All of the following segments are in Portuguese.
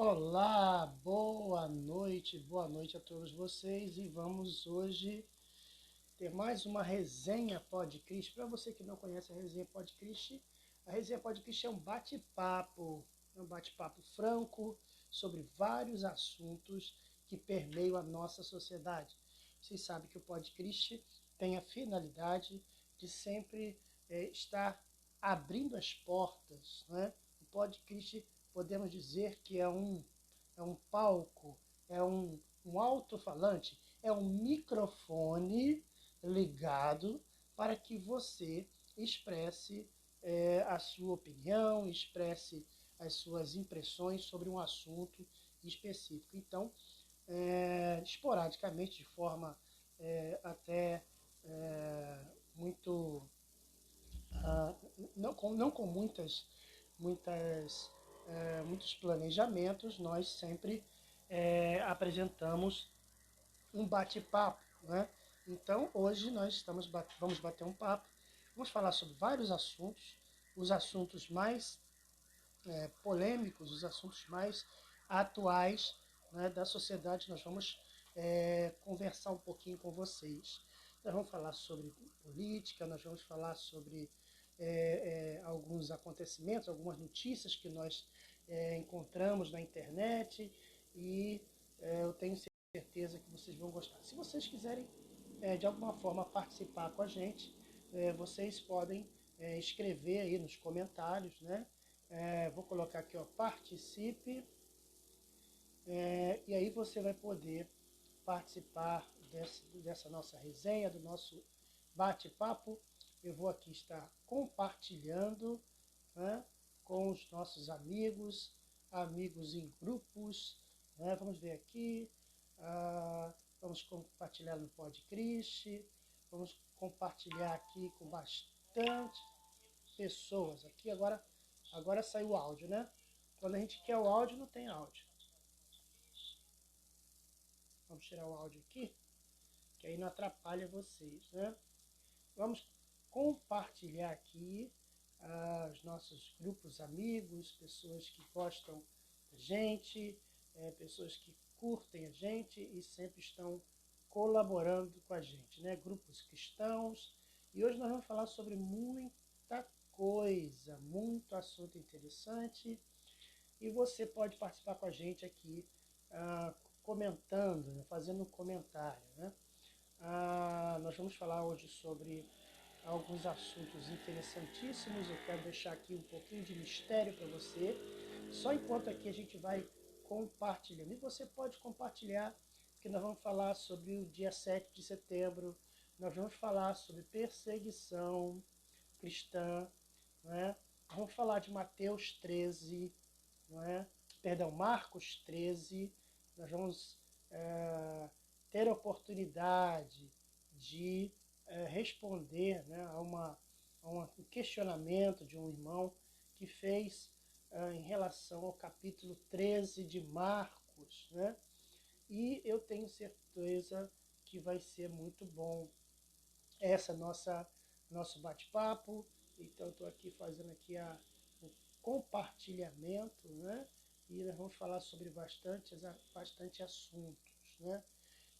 Olá, boa noite a todos vocês e vamos hoje ter mais uma resenha podcast. Para você que não conhece a resenha podcast é um bate-papo franco sobre vários assuntos que permeiam a nossa sociedade. Vocês sabem que o podcast tem a finalidade de sempre estar abrindo as portas, né? O podcast podemos dizer que é um palco, um alto-falante, é um microfone ligado para que você expresse a sua opinião, expresse as suas impressões sobre um assunto específico. Então, esporadicamente, de forma até muito não com muitos planejamentos, nós sempre apresentamos um bate-papo, né? Então, hoje nós vamos bater um papo, vamos falar sobre vários assuntos, os assuntos mais polêmicos, os assuntos mais atuais, né, da sociedade. Nós vamos conversar um pouquinho com vocês. Nós vamos falar sobre política, nós vamos falar sobre alguns acontecimentos, algumas notícias que nós encontramos na internet e eu tenho certeza que vocês vão gostar. Se vocês quiserem de alguma forma participar com a gente, vocês podem escrever aí nos comentários, né? Vou colocar aqui, ó, participe, e aí você vai poder participar dessa nossa resenha, do nosso bate-papo. Eu vou aqui estar compartilhando, né, com os nossos amigos em grupos, né? Vamos ver aqui, vamos compartilhar no podcast, vamos compartilhar aqui com bastante pessoas. Aqui agora saiu o áudio, né? Quando a gente quer o áudio, não tem áudio. Vamos tirar o áudio aqui, que aí não atrapalha vocês, né? Vamos compartilhar aqui os nossos grupos amigos, pessoas que gostam da gente, pessoas que curtem a gente e sempre estão colaborando com a gente, né? Grupos cristãos. E hoje nós vamos falar sobre muita coisa, muito assunto interessante. E você pode participar com a gente aqui, comentando, né, fazendo um comentário, né? Nós vamos falar hoje sobre alguns assuntos interessantíssimos. Eu quero deixar aqui um pouquinho de mistério para você, só enquanto aqui a gente vai compartilhando. E você pode compartilhar, porque nós vamos falar sobre o dia 7 de setembro, nós vamos falar sobre perseguição cristã, né? Vamos falar de Mateus 13, não é? Perdão, Marcos 13. Nós vamos ter a oportunidade de responder, né, a um questionamento de um irmão que fez em relação ao capítulo 13 de Marcos, né? E eu tenho certeza que vai ser muito bom essa nosso bate-papo. Então, estou aqui fazendo aqui o compartilhamento, né? E nós vamos falar sobre bastante assuntos, né?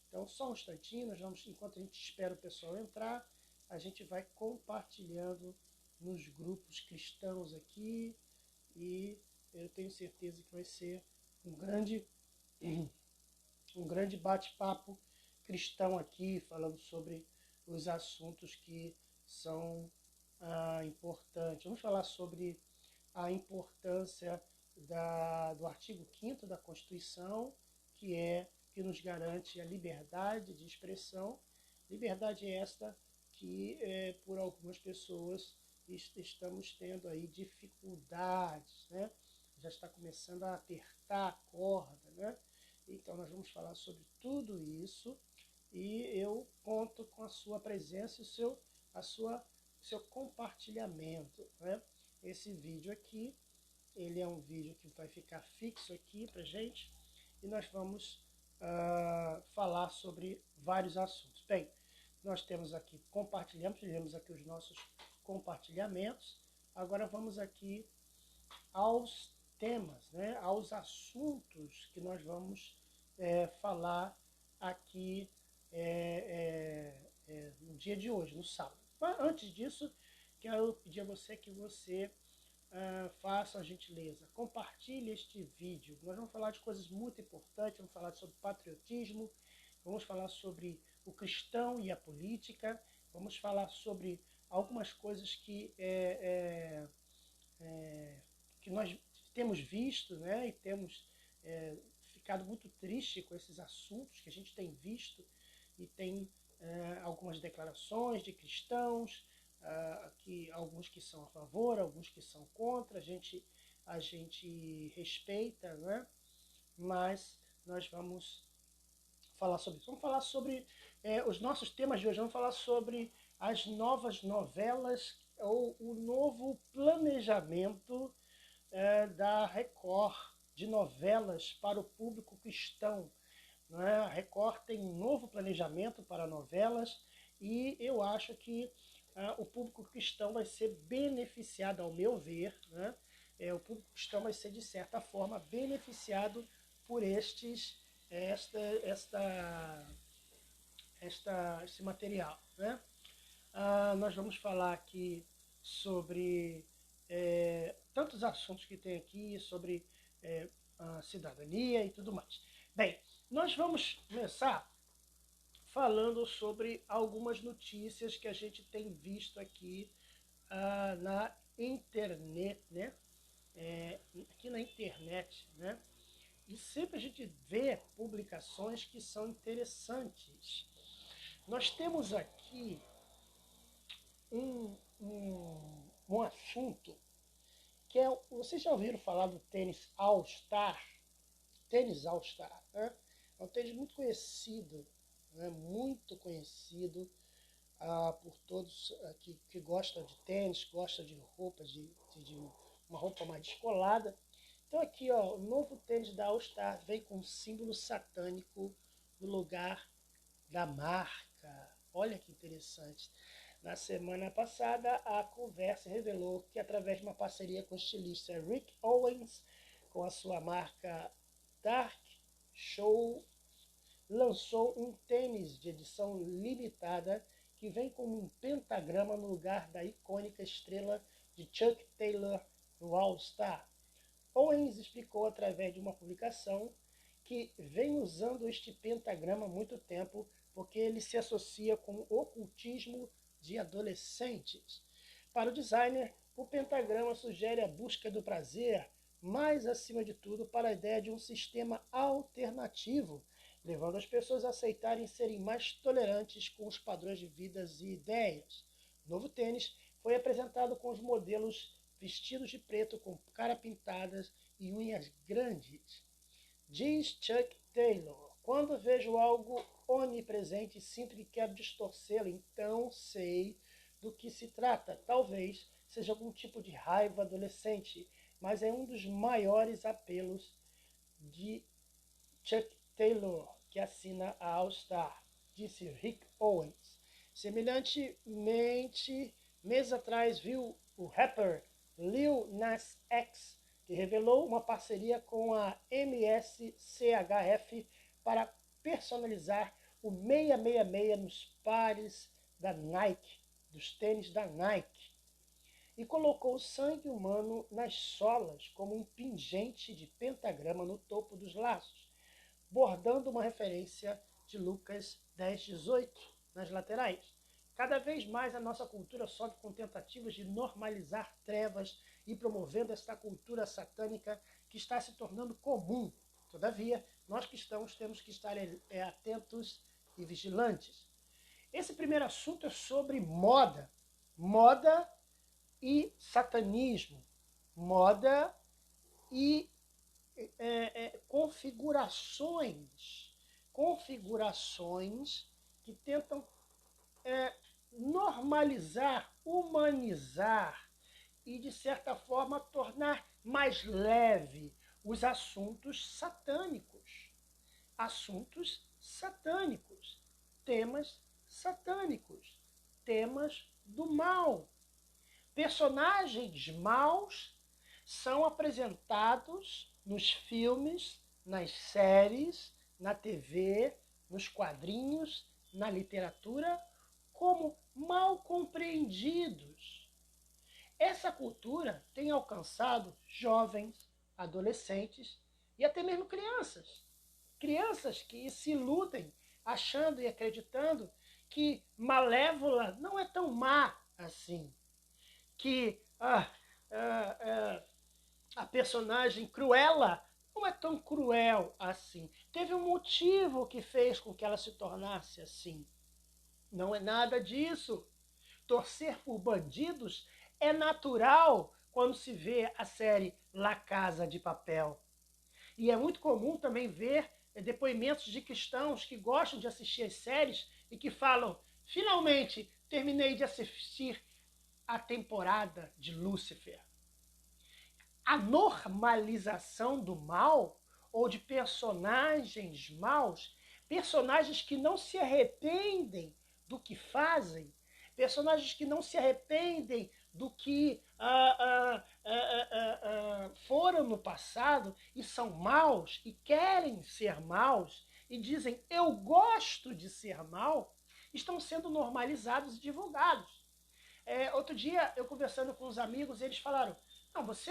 Então, só um instantinho, enquanto a gente espera o pessoal entrar, a gente vai compartilhando nos grupos cristãos aqui e eu tenho certeza que vai ser um grande bate-papo cristão aqui, falando sobre os assuntos que são importantes. Vamos falar sobre a importância do artigo 5º da Constituição, que nos garante a liberdade de expressão. Liberdade esta que, por algumas pessoas, estamos tendo aí dificuldades, né? Já está começando a apertar a corda, né? Então, nós vamos falar sobre tudo isso e eu conto com a sua presença e seu compartilhamento, né? Esse vídeo aqui, ele é um vídeo que vai ficar fixo aqui pra gente e nós vamos falar sobre vários assuntos. Bem, nós temos aqui fizemos aqui os nossos compartilhamentos. Agora vamos aqui aos temas, né, aos assuntos que nós vamos falar aqui no dia de hoje, no sábado. Mas antes disso, quero pedir a você que você faça a gentileza, compartilhe este vídeo. Nós vamos falar de coisas muito importantes, vamos falar sobre patriotismo, vamos falar sobre o cristão e a política, vamos falar sobre algumas coisas que nós temos visto, né, e temos ficado muito triste com esses assuntos que a gente tem visto, e tem algumas declarações de cristãos, alguns que são a favor, alguns que são contra, a gente respeita, né? Mas nós vamos falar sobre isso. Vamos falar sobre os nossos temas de hoje, vamos falar sobre as novas novelas ou o novo planejamento da Record de novelas para o público cristão. Né? A Record tem um novo planejamento para novelas e eu acho que o público cristão vai ser beneficiado, ao meu ver, né? O público cristão vai ser, de certa forma, beneficiado por esse material. Né? Nós vamos falar aqui sobre tantos assuntos que tem aqui, sobre a cidadania e tudo mais. Bem, nós vamos começar falando sobre algumas notícias que a gente tem visto aqui na internet, né? Aqui na internet, né? E sempre a gente vê publicações que são interessantes. Nós temos aqui um assunto que vocês já ouviram falar do tênis All-Star? Tênis All-Star, né? É um tênis muito conhecido, né? Muito conhecido por todos que gostam de tênis, gostam de roupa, de uma roupa mais descolada. Então aqui, ó, o novo tênis da All-Star vem com um símbolo satânico no lugar da marca. Olha que interessante. Na semana passada, a Converse revelou que, através de uma parceria com o estilista Rick Owens, com a sua marca Dark Show, lançou um tênis de edição limitada que vem com um pentagrama no lugar da icônica estrela de Chuck Taylor no All-Star. Owens explicou através de uma publicação que vem usando este pentagrama há muito tempo porque ele se associa com o ocultismo de adolescentes. Para o designer, o pentagrama sugere a busca do prazer, mas, acima de tudo, para a ideia de um sistema alternativo, levando as pessoas a aceitarem serem mais tolerantes com os padrões de vidas e ideias. O novo tênis foi apresentado com os modelos vestidos de preto com cara pintadas e unhas grandes. Diz Chuck Taylor: quando vejo algo onipresente, sinto que quero distorcê-lo, então sei do que se trata. Talvez seja algum tipo de raiva adolescente, mas é um dos maiores apelos de Chuck Taylor, que assina a All-Star, disse Rick Owens. Semelhantemente, meses atrás viu o rapper Lil Nas X, que revelou uma parceria com a MSCHF para personalizar o 666 nos pares da Nike, dos tênis da Nike, e colocou sangue humano nas solas como um pingente de pentagrama no topo dos laços, bordando uma referência de Lucas 10:18 nas laterais. Cada vez mais a nossa cultura sofre com tentativas de normalizar trevas e promovendo esta cultura satânica que está se tornando comum. Todavia, nós cristãos temos que estar atentos e vigilantes. Esse primeiro assunto é sobre moda. Moda e satanismo. Moda e configurações que tentam normalizar, humanizar e, de certa forma, tornar mais leve os assuntos satânicos. Assuntos satânicos, temas satânicos, temas do mal. Personagens maus são apresentados nos filmes, nas séries, na TV, nos quadrinhos, na literatura, como mal compreendidos. Essa cultura tem alcançado jovens, adolescentes e até mesmo crianças. Crianças que se iludem achando e acreditando que Malévola não é tão má assim. Que a personagem Cruella não é tão cruel assim. Teve um motivo que fez com que ela se tornasse assim. Não é nada disso. Torcer por bandidos é natural quando se vê a série La Casa de Papel. E é muito comum também ver depoimentos de cristãos que gostam de assistir as séries e que falam: finalmente terminei de assistir a temporada de Lúcifer. A normalização do mal ou de personagens maus, personagens que não se arrependem do que fazem, personagens que não se arrependem do que foram no passado e são maus e querem ser maus e dizem eu gosto de ser mal, estão sendo normalizados e divulgados. Outro dia, eu conversando com uns amigos, eles falaram: não, você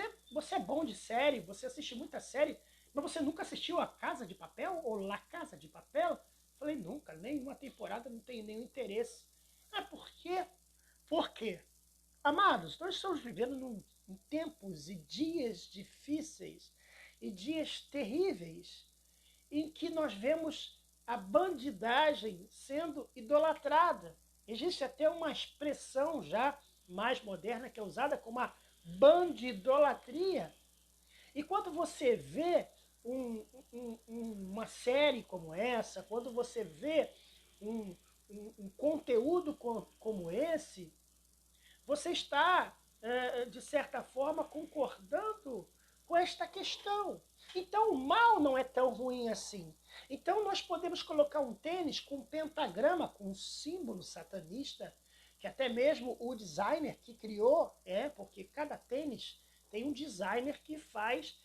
é bom de série, você assiste muita série, mas você nunca assistiu a Casa de Papel ou La Casa de Papel? Eu falei: nunca, nenhuma temporada, não tenho nenhum interesse. Por quê? Por quê? Amados, nós estamos vivendo em tempos e dias difíceis e dias terríveis em que nós vemos a bandidagem sendo idolatrada. Existe até uma expressão já mais moderna que é usada como a bandidolatria. E quando você vê uma série como essa, quando você vê um conteúdo como esse, você está, de certa forma, concordando com esta questão. Então o mal não é tão ruim assim. Então nós podemos colocar um tênis com um pentagrama, com um símbolo satanista, que até mesmo o designer que criou, porque cada tênis tem um designer que faz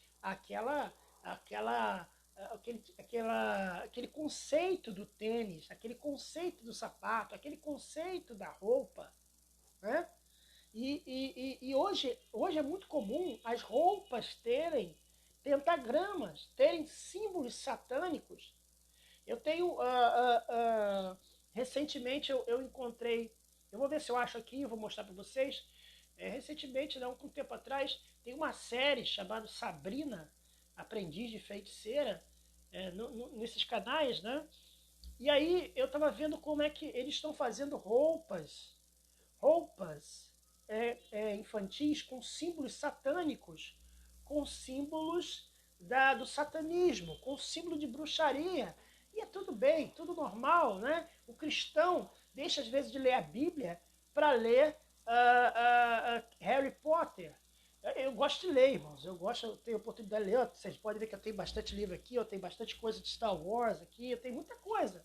aquele conceito do tênis, aquele conceito do sapato, aquele conceito da roupa, né? E hoje é muito comum as roupas terem pentagramas, terem símbolos satânicos. Eu tenho, recentemente eu encontrei, eu vou ver se eu acho aqui, eu vou mostrar para vocês, recentemente, não, um tempo atrás, tem uma série chamada Sabrina, Aprendiz de Feiticeira, nesses canais, né? E aí eu estava vendo como é que eles estão fazendo roupas infantis com símbolos satânicos, com símbolos do satanismo, com símbolo de bruxaria. E é tudo bem, tudo normal, né? O cristão deixa às vezes de ler a Bíblia para ler Harry Potter. Eu gosto de ler, irmãos. Eu tenho oportunidade de ler. Vocês podem ver que eu tenho bastante livro aqui, eu tenho bastante coisa de Star Wars aqui, eu tenho muita coisa.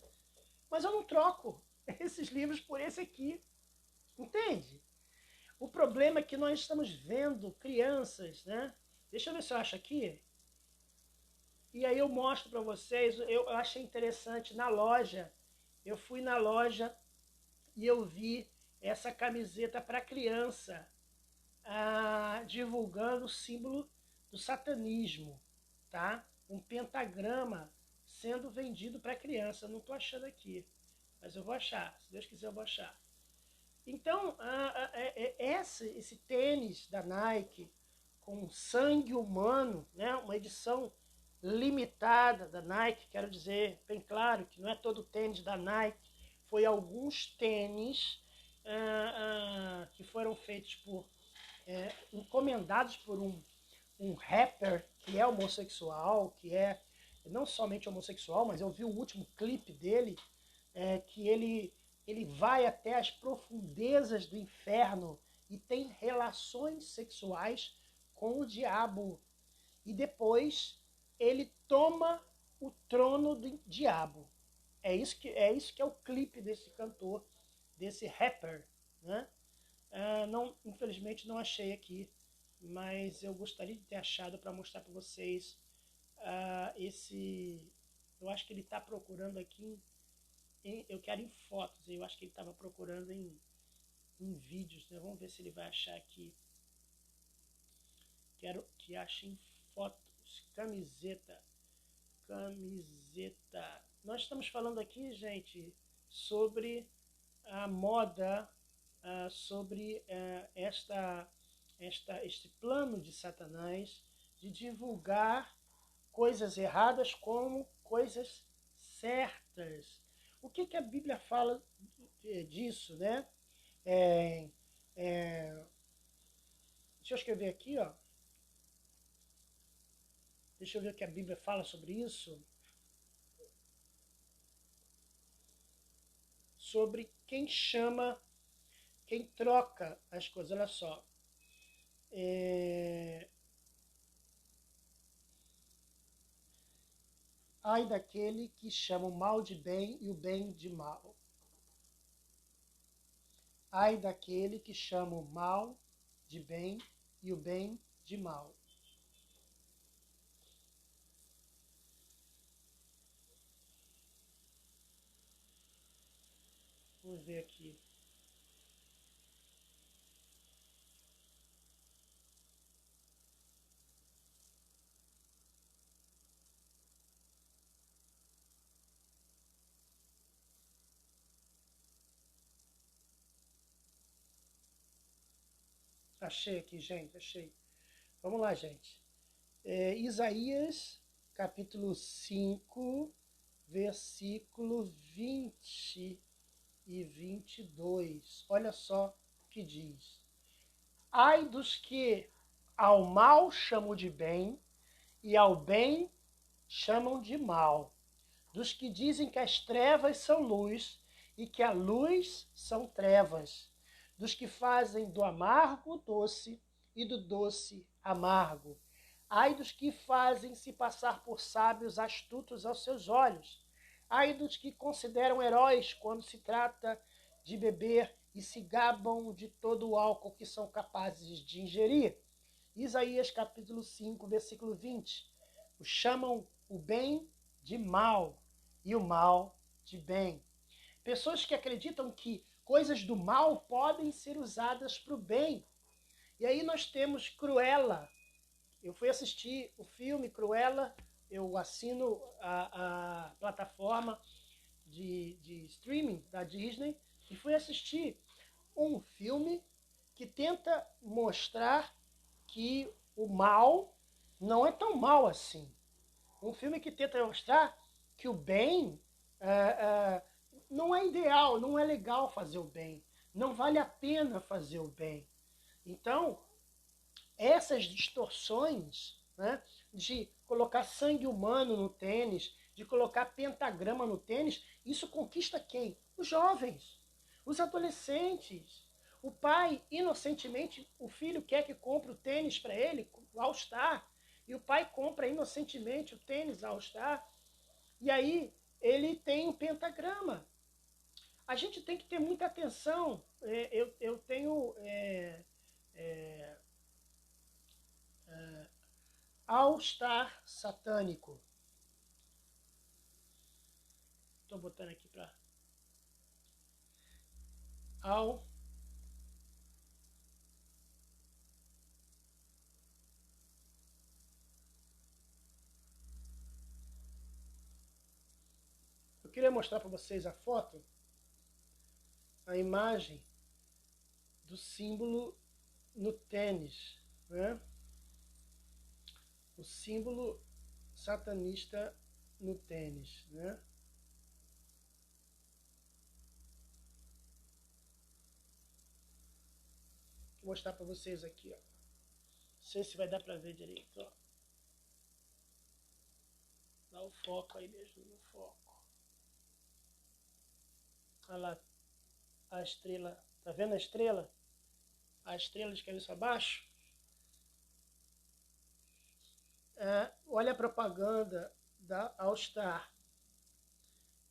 Mas eu não troco esses livros por esse aqui. Entende? O problema é que nós estamos vendo crianças, né? Deixa eu ver se eu acho aqui. E aí eu mostro para vocês, eu achei interessante, na loja, eu fui na loja e eu vi essa camiseta para criança, divulgando o símbolo do satanismo, tá? Um pentagrama sendo vendido para criança. Eu não estou achando aqui, mas eu vou achar, se Deus quiser eu vou achar. Então, esse tênis da Nike com sangue humano, né? Uma edição limitada da Nike, quero dizer bem claro que não é todo tênis da Nike, foi alguns tênis que foram feitos encomendados por um rapper que é homossexual, que é não somente homossexual, mas eu vi o último clipe dele, que ele vai até as profundezas do inferno e tem relações sexuais com o diabo. E depois ele toma o trono do diabo. É isso que é o clipe desse cantor, desse rapper, né? Infelizmente não achei aqui mas eu gostaria de ter achado para mostrar para vocês esse. Eu acho que ele está procurando aqui, eu quero em fotos, eu acho que ele estava procurando em vídeos, né? Vamos ver se ele vai achar aqui. Quero que ache em fotos. Camiseta. Camiseta. Nós estamos falando aqui, gente, sobre a moda, sobre este plano de Satanás de divulgar coisas erradas como coisas certas. O que, que a Bíblia fala disso, né? É, é, deixa eu escrever aqui, ó. Deixa eu ver o que a Bíblia fala sobre isso. Sobre quem chama, quem troca as coisas. Olha só. Ai daquele que chama o mal de bem e o bem de mal. Ai daquele que chama o mal de bem e o bem de mal. Vamos ver aqui. Achei aqui, gente, achei. Vamos lá, gente. Isaías, capítulo 5, versículo 20 e 22. Olha só o que diz. Ai dos que ao mal chamam de bem e ao bem chamam de mal, dos que dizem que as trevas são luz e que a luz são trevas, dos que fazem do amargo doce e do doce amargo. Ai dos que fazem se passar por sábios astutos aos seus olhos. Ai dos que consideram heróis quando se trata de beber e se gabam de todo o álcool que são capazes de ingerir. Isaías capítulo 5, versículo 20. Chamam o bem de mal e o mal de bem. Pessoas que acreditam que coisas do mal podem ser usadas para o bem. E aí nós temos Cruella. Eu fui assistir o filme Cruella, eu assino a plataforma de streaming da Disney e fui assistir um filme que tenta mostrar que o mal não é tão mal assim. Um filme que tenta mostrar que o bem não é ideal, não é legal fazer o bem, não vale a pena fazer o bem. Então, essas distorções, né, de colocar sangue humano no tênis, de colocar pentagrama no tênis, isso conquista quem? Os jovens, os adolescentes. O pai, inocentemente, o filho quer que compre o tênis para ele, o All Star, e o pai compra inocentemente o tênis All Star, e aí ele tem um pentagrama. A gente tem que ter muita atenção. Eu tenho All Star satânico. Estou botando aqui para All Eu queria mostrar para vocês a foto, a imagem do símbolo no tênis, né? O símbolo satanista no tênis, né? Vou mostrar para vocês aqui, ó. Não sei se vai dar para ver direito, ó. Dá o foco aí mesmo, no foco. Olha lá a estrela. Tá vendo a estrela? A estrela de cabeça abaixo. Olha a propaganda da All Star.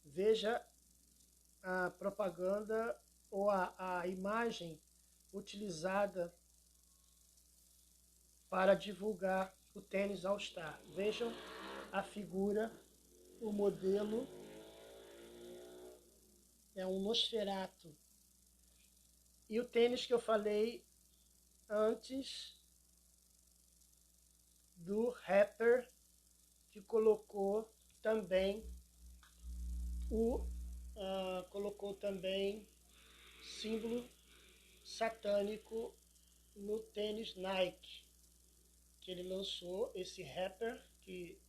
Veja a propaganda ou a imagem utilizada para divulgar o tênis All Star. Vejam a figura, o modelo é um Nosferatu. E o tênis que eu falei antes do rapper, que colocou também símbolo satânico no tênis Nike, que ele lançou, esse rapper que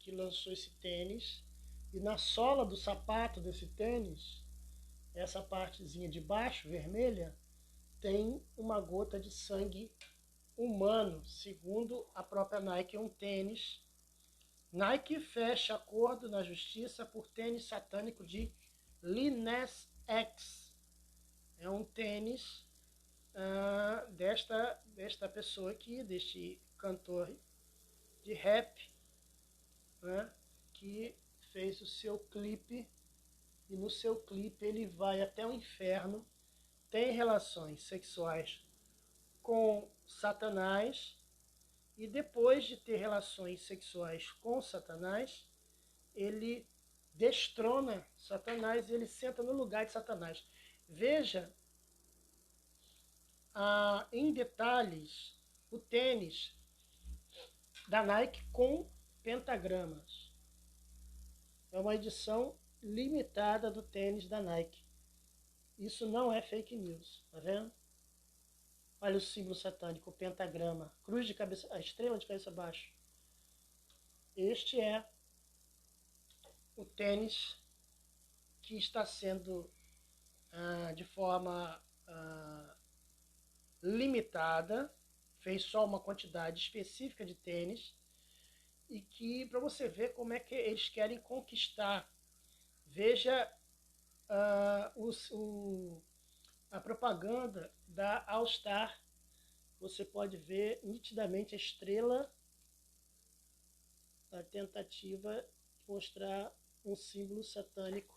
lançou esse tênis, e na sola do sapato desse tênis, essa partezinha de baixo, vermelha, tem uma gota de sangue humano, segundo a própria Nike. É um tênis. Nike fecha acordo na justiça por tênis satânico de Lil Nas X. É um tênis desta pessoa aqui, deste cantor de rap, né, que fez o seu clipe, e no seu clipe ele vai até o inferno, tem relações sexuais com Satanás, e depois de ter relações sexuais com Satanás, ele destrona Satanás e ele senta no lugar de Satanás. Veja em detalhes o tênis da Nike com pentagramas. É uma edição limitada do tênis da Nike. Isso não é fake news, tá vendo? Olha o símbolo satânico, o pentagrama, cruz de cabeça, a estrela de cabeça baixa. Este é o tênis que está sendo de forma limitada, fez só uma quantidade específica de tênis, e que, para você ver como é que eles querem conquistar. Veja a propaganda da All Star. Você pode ver nitidamente a estrela, a tentativa de mostrar um símbolo satânico,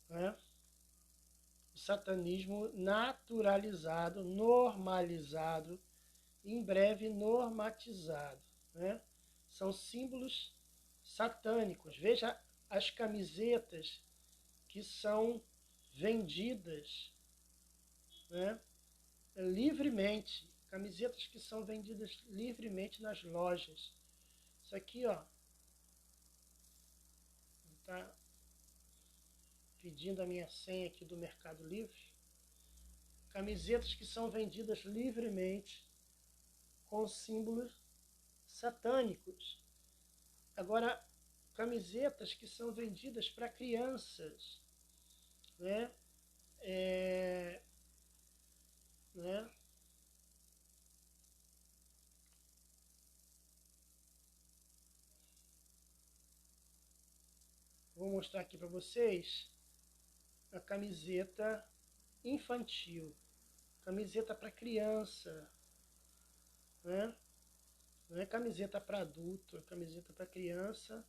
né? O satanismo naturalizado, normalizado, em breve normatizado, né? São símbolos satânicos. Veja as camisetas que são vendidas, né, livremente. Camisetas que são vendidas livremente nas lojas. Isso aqui, ó, tá pedindo a minha senha aqui do Mercado Livre. Camisetas que são vendidas livremente com símbolos satânicos. Agora, camisetas que são vendidas para crianças, né? Né? Vou mostrar aqui para vocês a camiseta infantil, camiseta para criança, né? Não é camiseta para adulto, é camiseta para criança,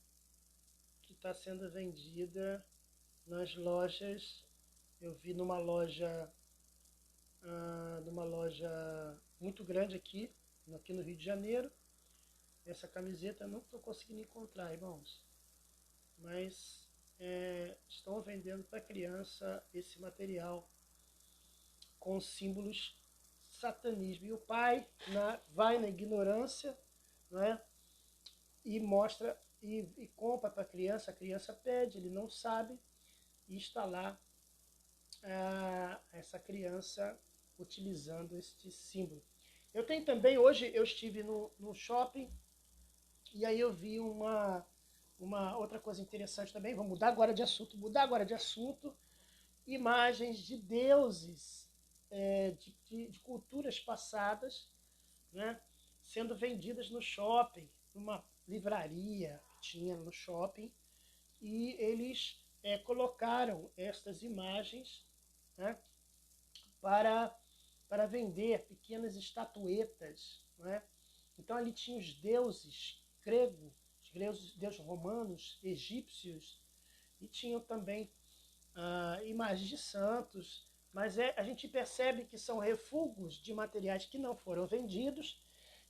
que está sendo vendida nas lojas. Eu vi numa loja muito grande aqui no Rio de Janeiro. Essa camiseta eu não estou conseguindo encontrar, irmãos, mas estão vendendo para criança esse material com símbolos satanismo. E o pai vai na ignorância, né, e mostra e compra para a criança pede, ele não sabe, e está lá essa criança utilizando este símbolo. Eu tenho também, hoje eu estive no shopping, e aí eu vi uma outra coisa interessante também. Vamos mudar agora de assunto. Imagens de deuses de culturas passadas, né, sendo vendidas no shopping, numa livraria que tinha no shopping, e eles colocaram estas imagens, né, para vender pequenas estatuetas, né? Então ali tinha os deuses gregos, deuses romanos, egípcios, e tinham também imagens de santos, mas a gente percebe que são refugos de materiais que não foram vendidos,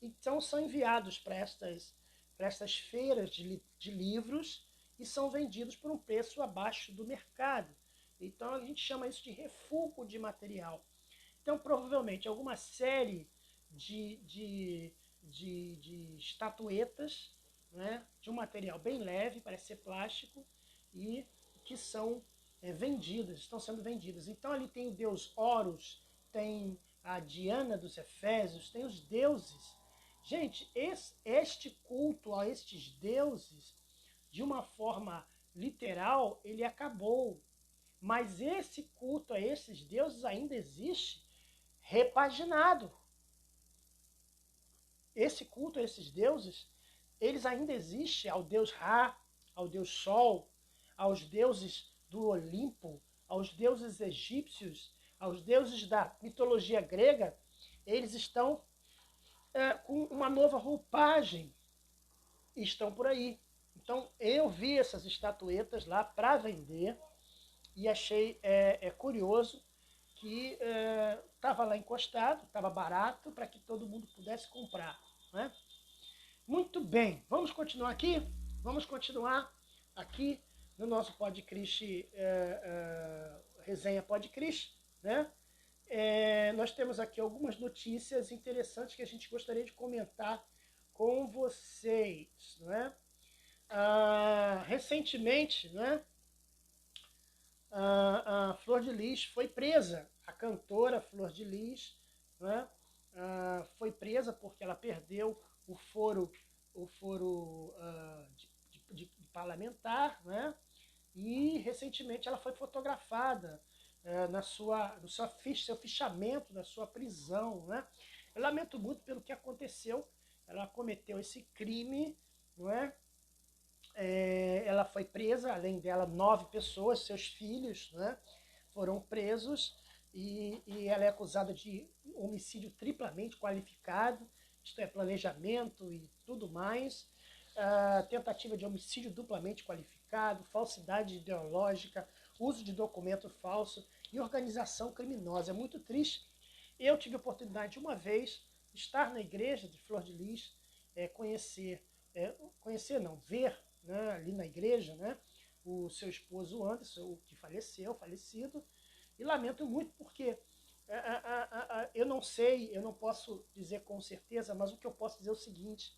então são enviados para estas feiras de livros e são vendidos por um preço abaixo do mercado. Então a gente chama isso de refúgio de material. Então provavelmente alguma série de estatuetas, né, de um material bem leve, parece ser plástico, e que são vendidas, estão sendo vendidas. Então ali tem o deus Horus, tem a Diana dos Efésios, tem os deuses. Gente, este culto a estes deuses, de uma forma literal, ele acabou. Mas esse culto a esses deuses ainda existe repaginado. Esse culto a esses deuses, eles ainda existem ao deus Ra, ao deus Sol, aos deuses do Olimpo, aos deuses egípcios, aos deuses da mitologia grega. Eles estão com uma nova roupagem e estão por aí. Então eu vi essas estatuetas lá para vender e achei curioso que estava lá encostado, estava barato para que todo mundo pudesse comprar. Né? Muito bem, vamos continuar aqui? Vamos continuar aqui no nosso podcast, Resenha Podcast, né? Nós temos aqui algumas notícias interessantes que a gente gostaria de comentar com vocês, né? Recentemente, né? A Flor de Lis foi presa, a cantora Flor de Lis, né? Foi presa porque ela perdeu o foro de parlamentar, né? E recentemente ela foi fotografada no seu fichamento da sua prisão, né? Eu lamento muito pelo que aconteceu. Ela cometeu esse crime, não é? Ela foi presa, além dela 9 pessoas, seus filhos, né? Foram presos e ela é acusada de homicídio triplamente qualificado, isto é, planejamento e tudo mais, tentativa de homicídio duplamente qualificado, falsidade ideológica, uso de documento falso e organização criminosa. É muito triste. Eu tive a oportunidade de uma vez estar na igreja de Flor de Lis, ver, né, ali na igreja, né, o seu esposo Anderson, o que falecido, e lamento muito porque eu não sei, eu não posso dizer com certeza, mas o que eu posso dizer é o seguinte: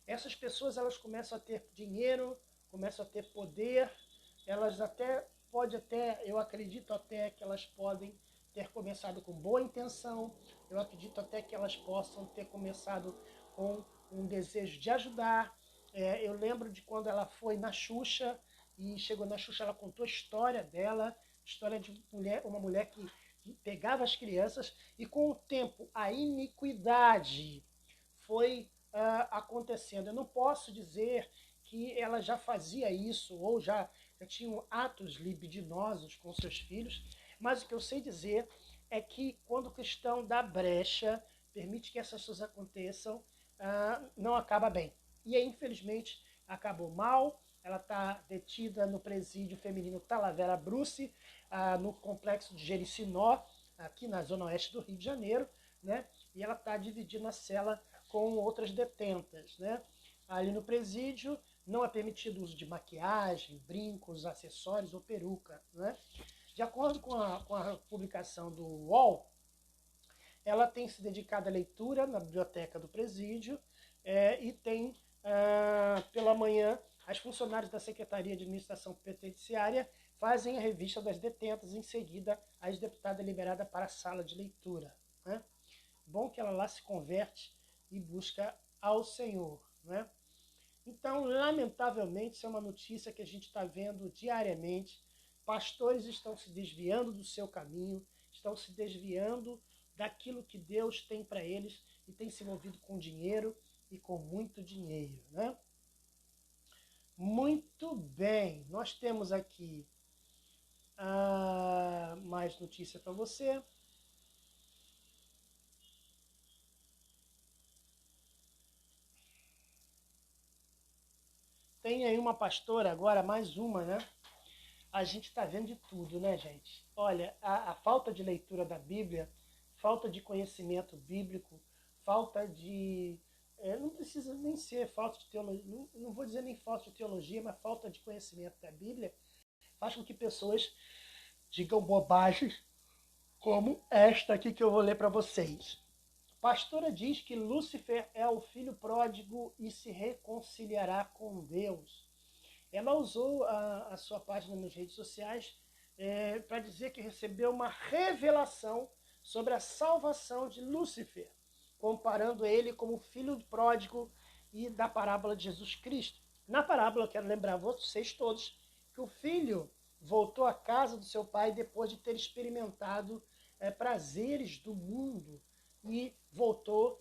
essas pessoas elas começam a ter dinheiro, começam a ter poder, elas eu acredito até que elas podem ter começado com boa intenção, eu acredito até que elas possam ter começado com um desejo de ajudar. Eu lembro de quando ela foi na Xuxa, e chegou na Xuxa, ela contou a história dela, história de uma mulher que pegava as crianças, e com o tempo a iniquidade foi acontecendo. Eu não posso dizer que ela já fazia isso ou já tinha atos libidinosos com seus filhos, mas o que eu sei dizer é que quando o cristão dá brecha, permite que essas coisas aconteçam, não acaba bem. E aí, infelizmente, acabou mal. Ela está detida no presídio feminino Talavera Bruce, no complexo de Jericinó, aqui na zona oeste do Rio de Janeiro, né? E ela está dividida a cela com outras detentas, né? Ali no presídio não é permitido o uso de maquiagem, brincos, acessórios ou peruca, né? De acordo com a publicação do UOL, ela tem se dedicado à leitura na biblioteca do presídio e tem, pela manhã, as funcionárias da Secretaria de Administração Penitenciária fazem a revista das detentas, em seguida a ex-deputada é liberada para a sala de leitura. Né? Bom que ela lá se converte e busca ao Senhor. Né? Então, lamentavelmente, isso é uma notícia que a gente está vendo diariamente. Pastores estão se desviando do seu caminho, estão se desviando daquilo que Deus tem para eles e tem se envolvido com dinheiro e com muito dinheiro, né? Muito bem, nós temos aqui mais notícia para você. Tem aí uma pastora agora, mais uma, né? a gente está vendo de tudo, né, gente? Olha, a falta de leitura da Bíblia, falta de conhecimento bíblico, falta de... não precisa nem ser falta de teologia, não vou dizer nem falta de teologia, mas falta de conhecimento da Bíblia, faz com que pessoas digam bobagens como esta aqui que eu vou ler para vocês. A pastora diz que Lúcifer é o filho pródigo e se reconciliará com Deus. Ela usou a sua página nas redes sociais para dizer que recebeu uma revelação sobre a salvação de Lúcifer, comparando ele como filho pródigo e da parábola de Jesus Cristo. Na parábola, eu quero lembrar vocês todos que o filho voltou à casa do seu pai depois de ter experimentado prazeres do mundo e voltou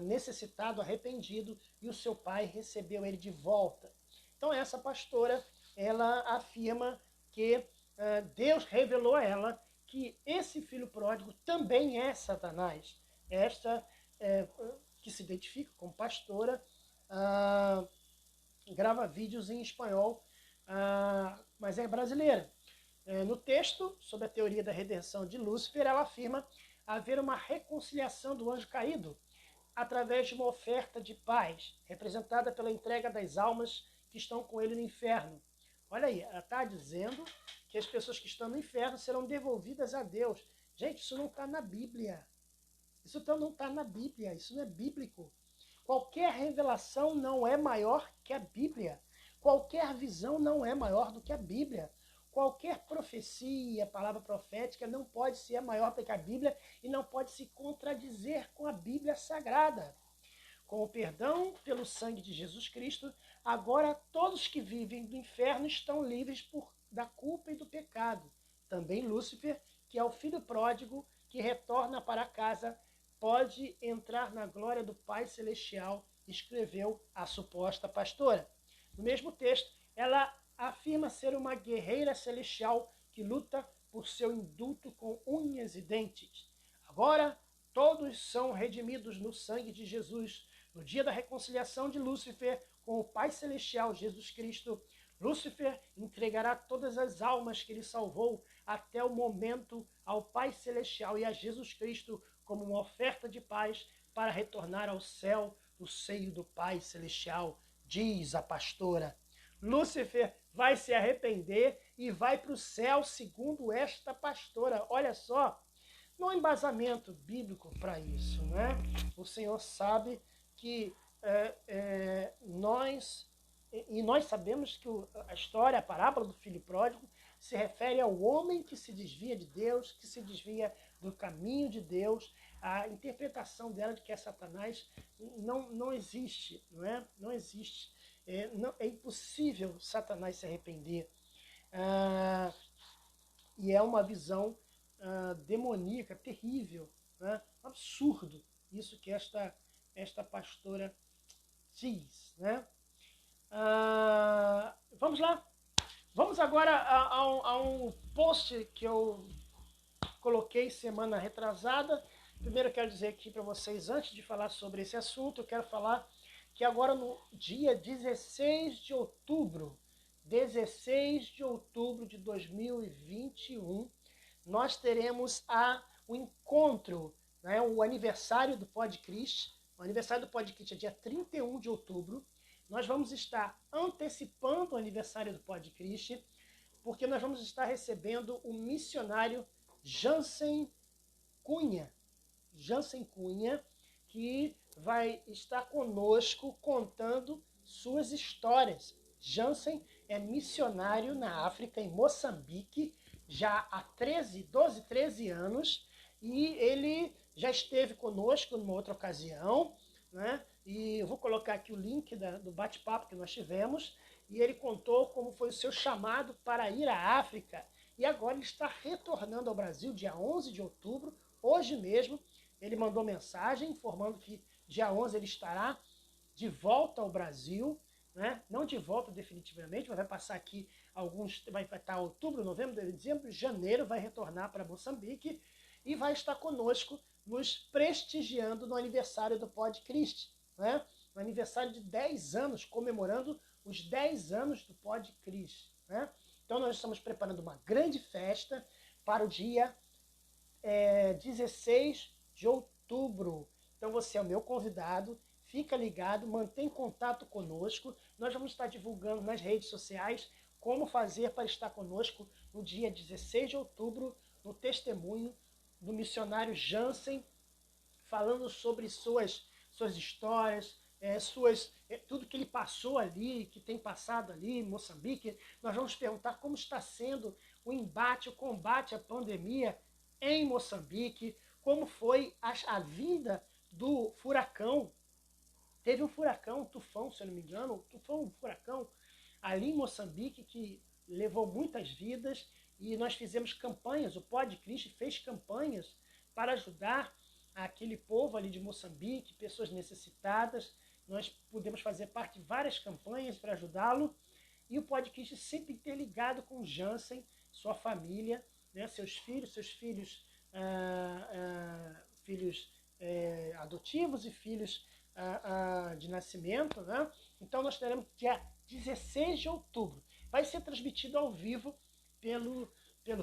necessitado, arrependido, e o seu pai recebeu ele de volta. Então essa pastora, ela afirma que Deus revelou a ela que esse filho pródigo também é Satanás. Esta que se identifica como pastora, grava vídeos em espanhol, mas é brasileira. No texto, sobre a teoria da redenção de Lúcifer, ela afirma haver uma reconciliação do anjo caído através de uma oferta de paz, representada pela entrega das almas que estão com ele no inferno. Olha aí, ela está dizendo que as pessoas que estão no inferno serão devolvidas a Deus. Gente, isso não está na Bíblia. Isso não está na Bíblia, isso não é bíblico. Qualquer revelação não é maior que a Bíblia. Qualquer visão não é maior do que a Bíblia. Qualquer profecia, palavra profética, não pode ser maior do que a Bíblia e não pode se contradizer com a Bíblia Sagrada. Com o perdão pelo sangue de Jesus Cristo, agora todos que vivem do inferno estão livres da culpa e do pecado. Também Lúcifer, que é o filho pródigo que retorna para casa, pode entrar na glória do Pai Celestial, escreveu a suposta pastora. No mesmo texto, ela afirma ser uma guerreira celestial que luta por seu indulto com unhas e dentes. Agora, todos são redimidos no sangue de Jesus. No dia da reconciliação de Lúcifer com o Pai Celestial, Jesus Cristo, Lúcifer entregará todas as almas que ele salvou até o momento ao Pai Celestial e a Jesus Cristo como uma oferta de paz para retornar ao céu, no seio do Pai Celestial, diz a pastora. Lúcifer vai se arrepender e vai para o céu, segundo esta pastora. Olha só, não há embasamento bíblico para isso, né? O Senhor sabe que nós sabemos que a história, a parábola do filho pródigo, se refere ao homem que se desvia de Deus, que se desvia do caminho de Deus. A interpretação dela de que é Satanás não existe, não é? Não existe. É impossível Satanás se arrepender. E é uma visão demoníaca, terrível, né? Absurdo isso que esta pastora diz, né? Vamos lá. Vamos agora a um post que eu coloquei semana retrasada. Primeiro eu quero dizer aqui para vocês, antes de falar sobre esse assunto, eu quero falar que agora no dia 16 de outubro de 2021, nós teremos o encontro, né, o aniversário do Podchrist. O aniversário do Podchrist é dia 31 de outubro. Nós vamos estar antecipando o aniversário do Podchrist, porque nós vamos estar recebendo o missionário Jansen Cunha, que vai estar conosco contando suas histórias. Jansen é missionário na África, em Moçambique, já há 13 anos, e ele já esteve conosco numa outra ocasião, né? E eu vou colocar aqui o link do bate-papo que nós tivemos, e ele contou como foi o seu chamado para ir à África, e agora ele está retornando ao Brasil, dia 11 de outubro, hoje mesmo. Ele mandou mensagem informando que dia 11 ele estará de volta ao Brasil, né? Não de volta definitivamente, mas vai passar aqui vai estar outubro, novembro, dezembro, janeiro, vai retornar para Moçambique e vai estar conosco, nos prestigiando no aniversário do Podchrist, né? No aniversário de 10 anos, comemorando os 10 anos do Podchrist, né? Então nós estamos preparando uma grande festa para o dia 16 de outubro. Então você é o meu convidado, fica ligado, mantém contato conosco. Nós vamos estar divulgando nas redes sociais como fazer para estar conosco no dia 16 de outubro, no testemunho do missionário Jansen, falando sobre suas histórias, tudo que ele passou ali, que tem passado ali em Moçambique. Nós vamos perguntar como está sendo o embate, o combate à pandemia em Moçambique, como foi a vinda do furacão. Teve um furacão, um tufão, se eu não me engano, um furacão ali em Moçambique que levou muitas vidas, e nós fizemos campanhas, o Pod Cristo fez campanhas para ajudar aquele povo ali de Moçambique, pessoas necessitadas. Nós pudemos fazer parte de várias campanhas para ajudá-lo, e o Pod Cristo sempre interligado com o Jansen, sua família, né, seus filhos adotivos e filhos de nascimento, né? Então nós teremos dia 16 de outubro. Vai ser transmitido ao vivo pelo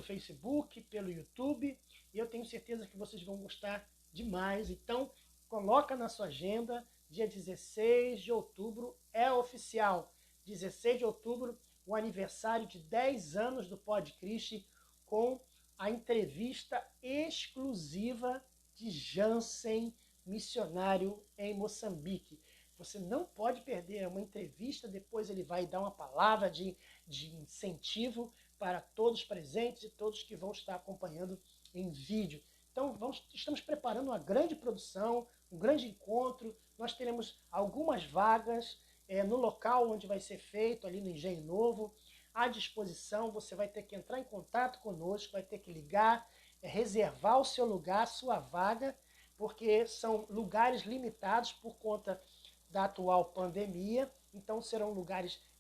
Facebook, pelo YouTube, e eu tenho certeza que vocês vão gostar demais. Então coloca na sua agenda, dia 16 de outubro é oficial. 16 de outubro, o aniversário de 10 anos do Pod Cristo, com a entrevista exclusiva de Jansen, missionário em Moçambique. Você não pode perder uma entrevista, depois ele vai dar uma palavra de incentivo para todos os presentes e todos que vão estar acompanhando em vídeo. Então estamos preparando uma grande produção, um grande encontro. Nós teremos algumas vagas no local onde vai ser feito, ali no Engenho Novo, à disposição. Você vai ter que entrar em contato conosco, vai ter que ligar, reservar o seu lugar, a sua vaga, porque são lugares limitados por conta da atual pandemia. Então serão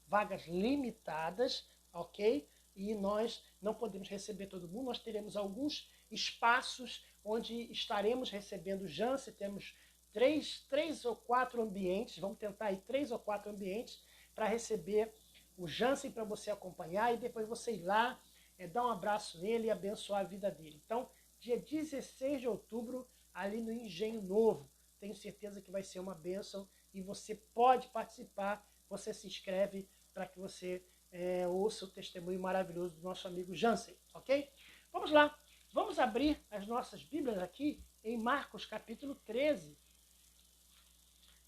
vagas limitadas, ok? E nós não podemos receber todo mundo. Nós teremos alguns espaços onde estaremos recebendo Jansen. Temos três ou quatro ambientes, vamos tentar aí 3 ou 4 ambientes para receber o Jansen, para você acompanhar e depois você ir lá, dar um abraço nele e abençoar a vida dele. Então, dia 16 de outubro, ali no Engenho Novo. Tenho certeza que vai ser uma bênção e você pode participar. Você se inscreve para que você ouça o testemunho maravilhoso do nosso amigo Jansen, ok? Vamos lá, vamos abrir as nossas Bíblias aqui em Marcos capítulo 13,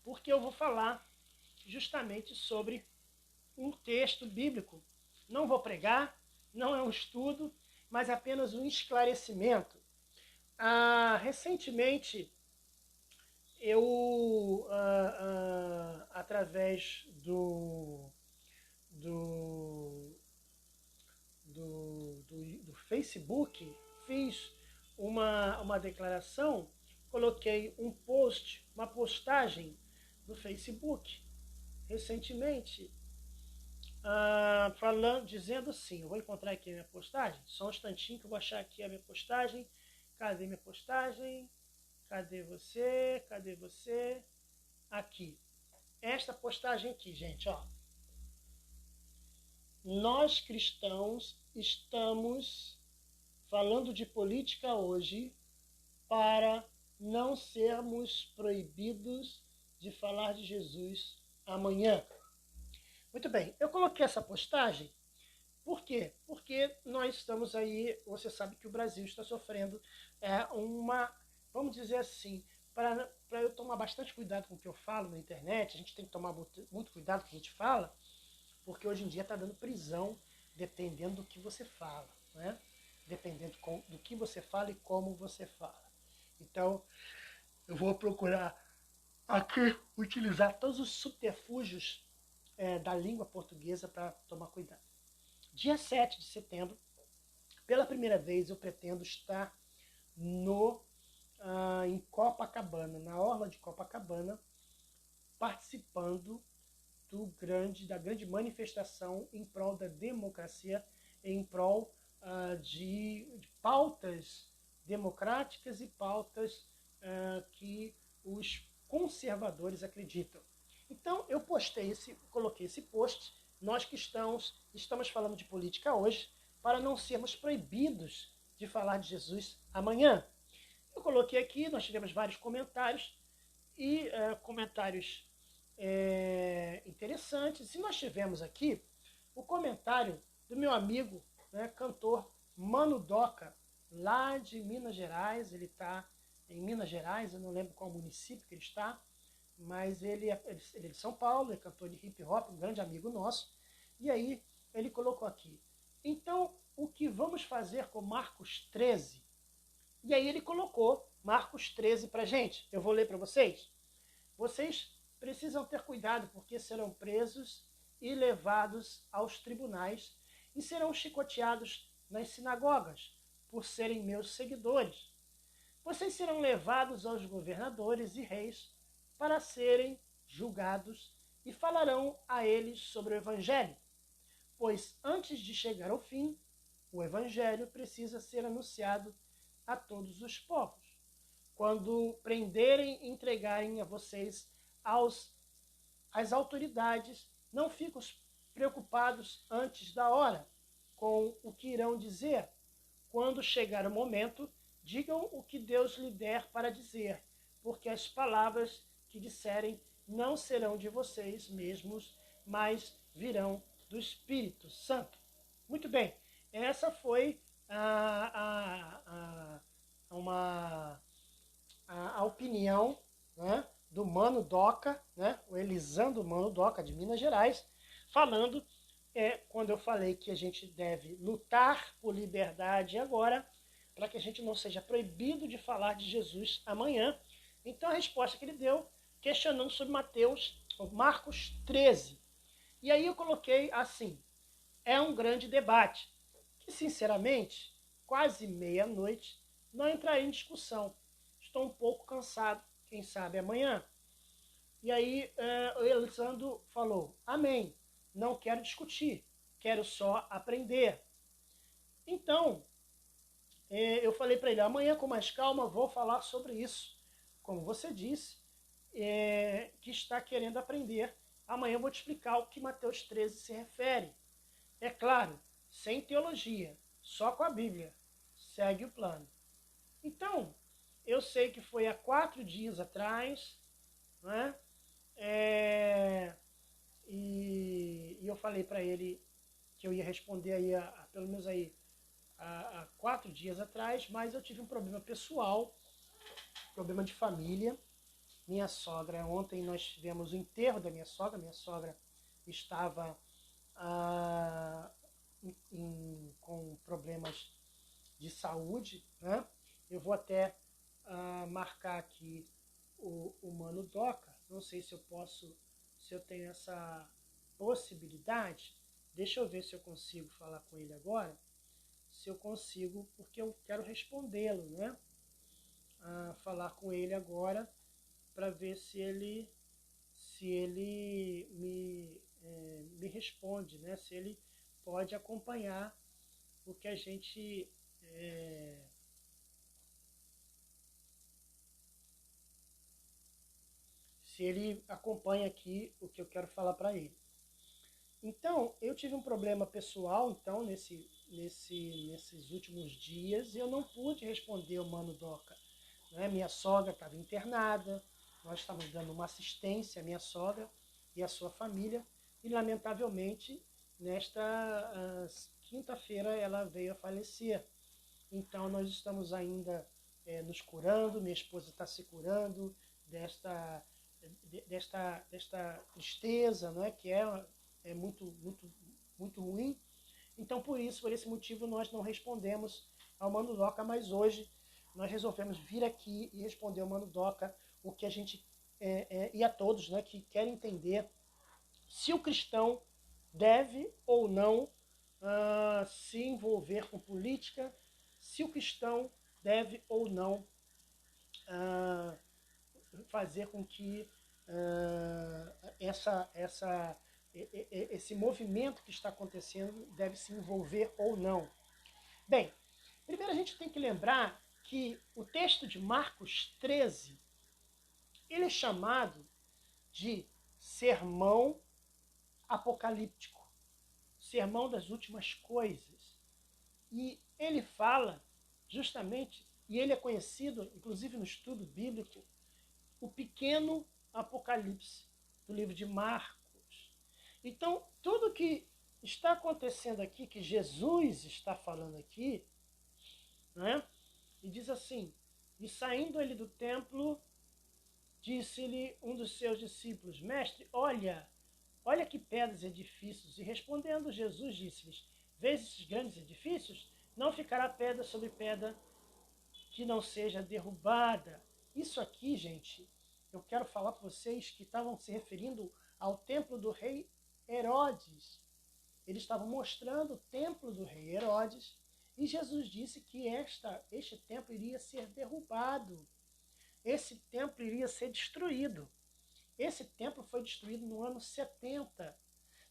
porque eu vou falar justamente sobre um texto bíblico. Não vou pregar, não é um estudo, mas apenas um esclarecimento. Recentemente, eu, através do Facebook, fiz uma declaração, coloquei um post, uma postagem no Facebook, recentemente, dizendo assim, eu vou encontrar aqui a minha postagem, só um instantinho que eu vou achar aqui a minha postagem. Cadê minha postagem? Cadê você? Cadê você? Aqui. Esta postagem aqui, gente, ó. Nós cristãos estamos falando de política hoje para não sermos proibidos de falar de Jesus amanhã. Muito bem, eu coloquei essa postagem, por quê? Porque nós estamos aí, você sabe que o Brasil está sofrendo vamos dizer assim, para eu tomar bastante cuidado com o que eu falo na internet, a gente tem que tomar muito cuidado com o que a gente fala, porque hoje em dia está dando prisão dependendo do que você fala, né? Dependendo do que você fala e como você fala. Então, eu vou procurar aqui utilizar todos os subterfúgios da língua portuguesa para tomar cuidado. Dia 7 de setembro, pela primeira vez, eu pretendo estar em Copacabana, na orla de Copacabana, participando da grande manifestação em prol da democracia, em prol de pautas democráticas e pautas que os conservadores acreditam. Então eu coloquei esse post nós cristãos estamos falando de política hoje para não sermos proibidos de falar de Jesus amanhã. Eu coloquei aqui, nós tivemos vários comentários e comentários interessantes. E nós tivemos aqui o comentário do meu amigo, né, cantor Mano Doca, lá de Minas Gerais. Ele está em Minas Gerais, eu não lembro qual município que ele está, mas ele é de São Paulo, é cantor de hip hop, um grande amigo nosso. E aí ele colocou aqui: então, o que vamos fazer com Marcos 13? E aí ele colocou Marcos 13 para gente. Eu vou ler para vocês. Vocês precisam ter cuidado, porque serão presos e levados aos tribunais e serão chicoteados nas sinagogas por serem meus seguidores. Vocês serão levados aos governadores e reis para serem julgados e falarão a eles sobre o Evangelho. Pois antes de chegar ao fim, o Evangelho precisa ser anunciado a todos os povos. Quando prenderem e entregarem a vocês às autoridades, não fiquem preocupados antes da hora com o que irão dizer. Quando chegar o momento, digam o que Deus lhe der para dizer, porque as palavras que disserem não serão de vocês mesmos, mas virão do Espírito Santo. Muito bem, essa foi a opinião, né, do Mano Doca, né, o Elisandro Mano Doca, de Minas Gerais, falando, quando eu falei que a gente deve lutar por liberdade agora, para que a gente não seja proibido de falar de Jesus amanhã. Então a resposta que ele deu, questionando sobre Marcos 13. E aí eu coloquei assim: é um grande debate, que sinceramente, quase meia-noite, não entrarei em discussão. Estou um pouco cansado, quem sabe amanhã. E aí o Elisandro falou: amém, não quero discutir, quero só aprender. Então, eu falei para ele: amanhã com mais calma vou falar sobre isso. Como você disse, que está querendo aprender, amanhã eu vou te explicar o que Mateus 13 se refere. É claro, sem teologia, só com a Bíblia. Segue o plano. Então, eu sei que foi há 4 dias atrás, né? E eu falei para ele que eu ia responder aí, pelo menos aí, há 4 dias atrás, mas eu tive um problema pessoal, problema de família. Minha sogra, ontem nós tivemos o enterro da minha sogra estava com problemas de saúde, né? Eu vou até marcar aqui o Mano Doca, não sei se eu tenho essa possibilidade. Deixa eu ver se eu consigo falar com ele agora, se eu consigo, porque eu quero respondê-lo, né? Falar com ele agora para ver se ele me responde, né? Se ele pode acompanhar o que a gente se ele acompanha aqui o que eu quero falar para ele. Então, eu tive um problema pessoal, então, nesses últimos dias, eu não pude responder o Mano Doca. Né? Minha sogra estava internada, nós estávamos dando uma assistência à minha sogra e à sua família, e lamentavelmente, nesta quinta-feira, ela veio a falecer. Então, nós estamos ainda nos curando, minha esposa está se curando desta tristeza, né, que é muito, muito, muito ruim. Então, por esse motivo, nós não respondemos ao Mano Doca, mas hoje nós resolvemos vir aqui e responder ao Mano Doca o que a gente, e a todos, né, que querem entender se o cristão deve ou não se envolver com política, se o cristão deve ou não fazer com que esse movimento que está acontecendo deve se envolver ou não. Bem, primeiro a gente tem que lembrar que o texto de Marcos 13, ele é chamado de sermão apocalíptico. sermão das últimas coisas. E ele fala justamente, e ele é conhecido, inclusive no estudo bíblico, o pequeno Apocalipse, do livro de Marcos. Então, tudo que está acontecendo aqui, que Jesus está falando aqui, né? E diz assim, e saindo ele do templo, disse-lhe um dos seus discípulos, mestre, olha que pedras e edifícios. E respondendo Jesus disse-lhes, vês esses grandes edifícios? Não ficará pedra sobre pedra que não seja derrubada. Isso aqui, gente, eu quero falar para vocês que estavam se referindo ao templo do rei Herodes. Eles estavam mostrando o templo do rei Herodes e Jesus disse que este templo iria ser derrubado. Esse templo iria ser destruído. Esse templo foi destruído no ano 70.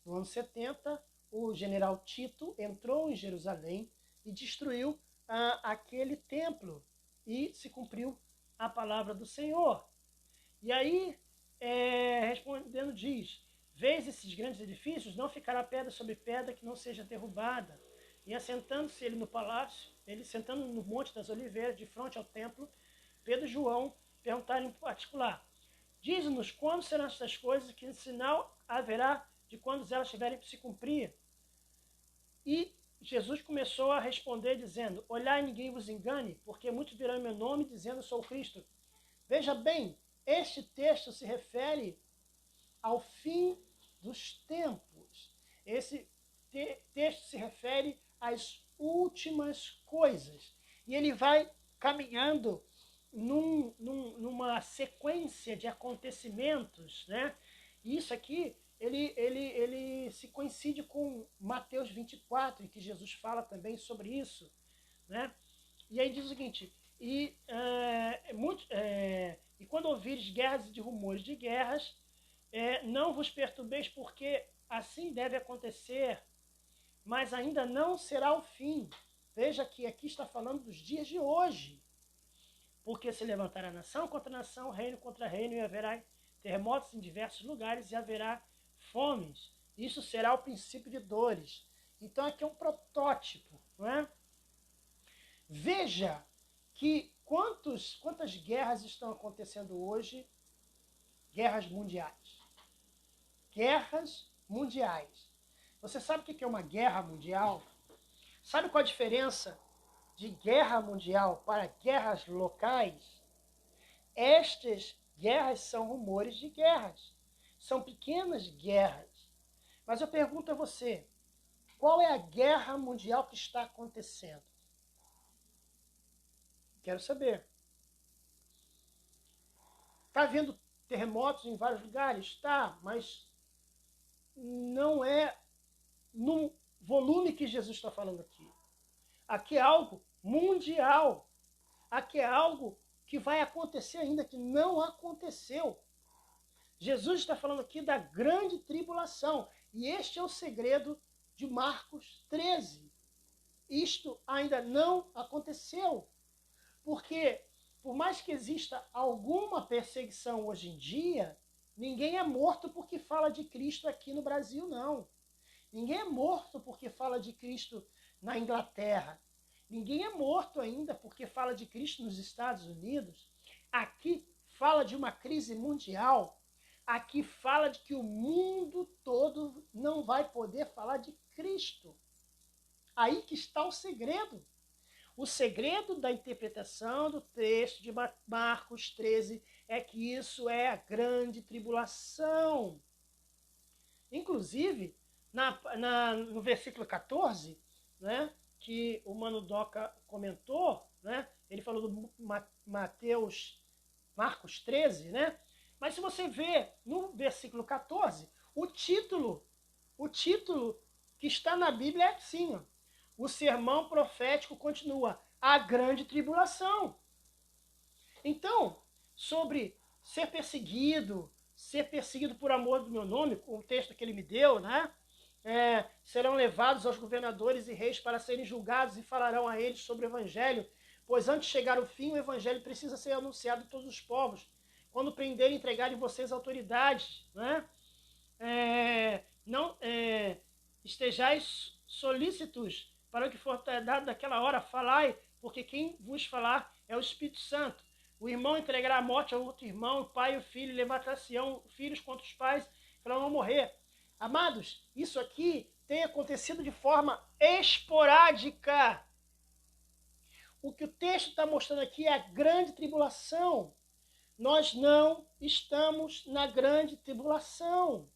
No ano 70, o general Tito entrou em Jerusalém e destruiu aquele templo. E se cumpriu a palavra do Senhor. E aí, respondendo, diz, vês esses grandes edifícios? Não ficará pedra sobre pedra que não seja derrubada. E assentando-se ele no palácio, ele sentando no Monte das Oliveiras, de frente ao templo, Pedro e João perguntaram em particular, diz-nos quando serão estas coisas, que sinal haverá de quando elas tiverem que se cumprir. E Jesus começou a responder dizendo, olhai, ninguém vos engane, porque muitos virão em meu nome dizendo, sou Cristo. Veja bem, este texto se refere ao fim dos tempos. Esse texto se refere às últimas coisas. E ele vai caminhando numa sequência de acontecimentos, né? E isso aqui, ele se coincide com Mateus 24, em que Jesus fala também sobre isso, né? E aí diz o seguinte, e quando ouvires guerras e de rumores de guerras, não vos perturbeis, porque assim deve acontecer, mas ainda não será o fim. Veja que aqui está falando dos dias de hoje. Porque se levantará nação contra nação, reino contra reino, e haverá terremotos em diversos lugares, e haverá fomes. Isso será o princípio de dores. Então aqui é um protótipo, não é? Veja que quantas guerras estão acontecendo hoje? Guerras mundiais. Guerras mundiais. Você sabe o que é uma guerra mundial? Sabe qual a diferença de guerra mundial para guerras locais? Estas guerras são rumores de guerras. São pequenas guerras. Mas eu pergunto a você, qual é a guerra mundial que está acontecendo? Quero saber. Está havendo terremotos em vários lugares? Tá, mas não é no volume que Jesus está falando aqui. Aqui é algo mundial. Aqui é algo que vai acontecer ainda, que não aconteceu. Jesus está falando aqui da grande tribulação. E este é o segredo de Marcos 13. Isto ainda não aconteceu. Porque, por mais que exista alguma perseguição hoje em dia, ninguém é morto porque fala de Cristo aqui no Brasil, não. Ninguém é morto porque fala de Cristo na Inglaterra. Ninguém é morto ainda porque fala de Cristo nos Estados Unidos. Aqui fala de uma crise mundial. Aqui fala de que o mundo todo não vai poder falar de Cristo. Aí que está o segredo. O segredo da interpretação do texto de Marcos 13 é que isso é a grande tribulação. Inclusive, no versículo 14, né, que o Mano Doca comentou, né, ele falou do Marcos 13, né? Mas se você vê no versículo 14, o título que está na Bíblia é assim, ó. O sermão profético continua, a grande tribulação. Então, sobre ser perseguido por amor do meu nome, com o texto que ele me deu, né? Serão levados aos governadores e reis para serem julgados e falarão a eles sobre o evangelho, pois antes de chegar o fim, o evangelho precisa ser anunciado a todos os povos. Quando prenderem e entregarem vocês autoridades, né? estejais solícitos para o que for dado daquela hora, falai, porque quem vos falar é o Espírito Santo. O irmão entregará a morte ao outro irmão, o pai e o filho levantar-se-ão filhos contra os pais para não morrer. Amados, isso aqui tem acontecido de forma esporádica. O que o texto está mostrando aqui é a grande tribulação. Nós não estamos na grande tribulação.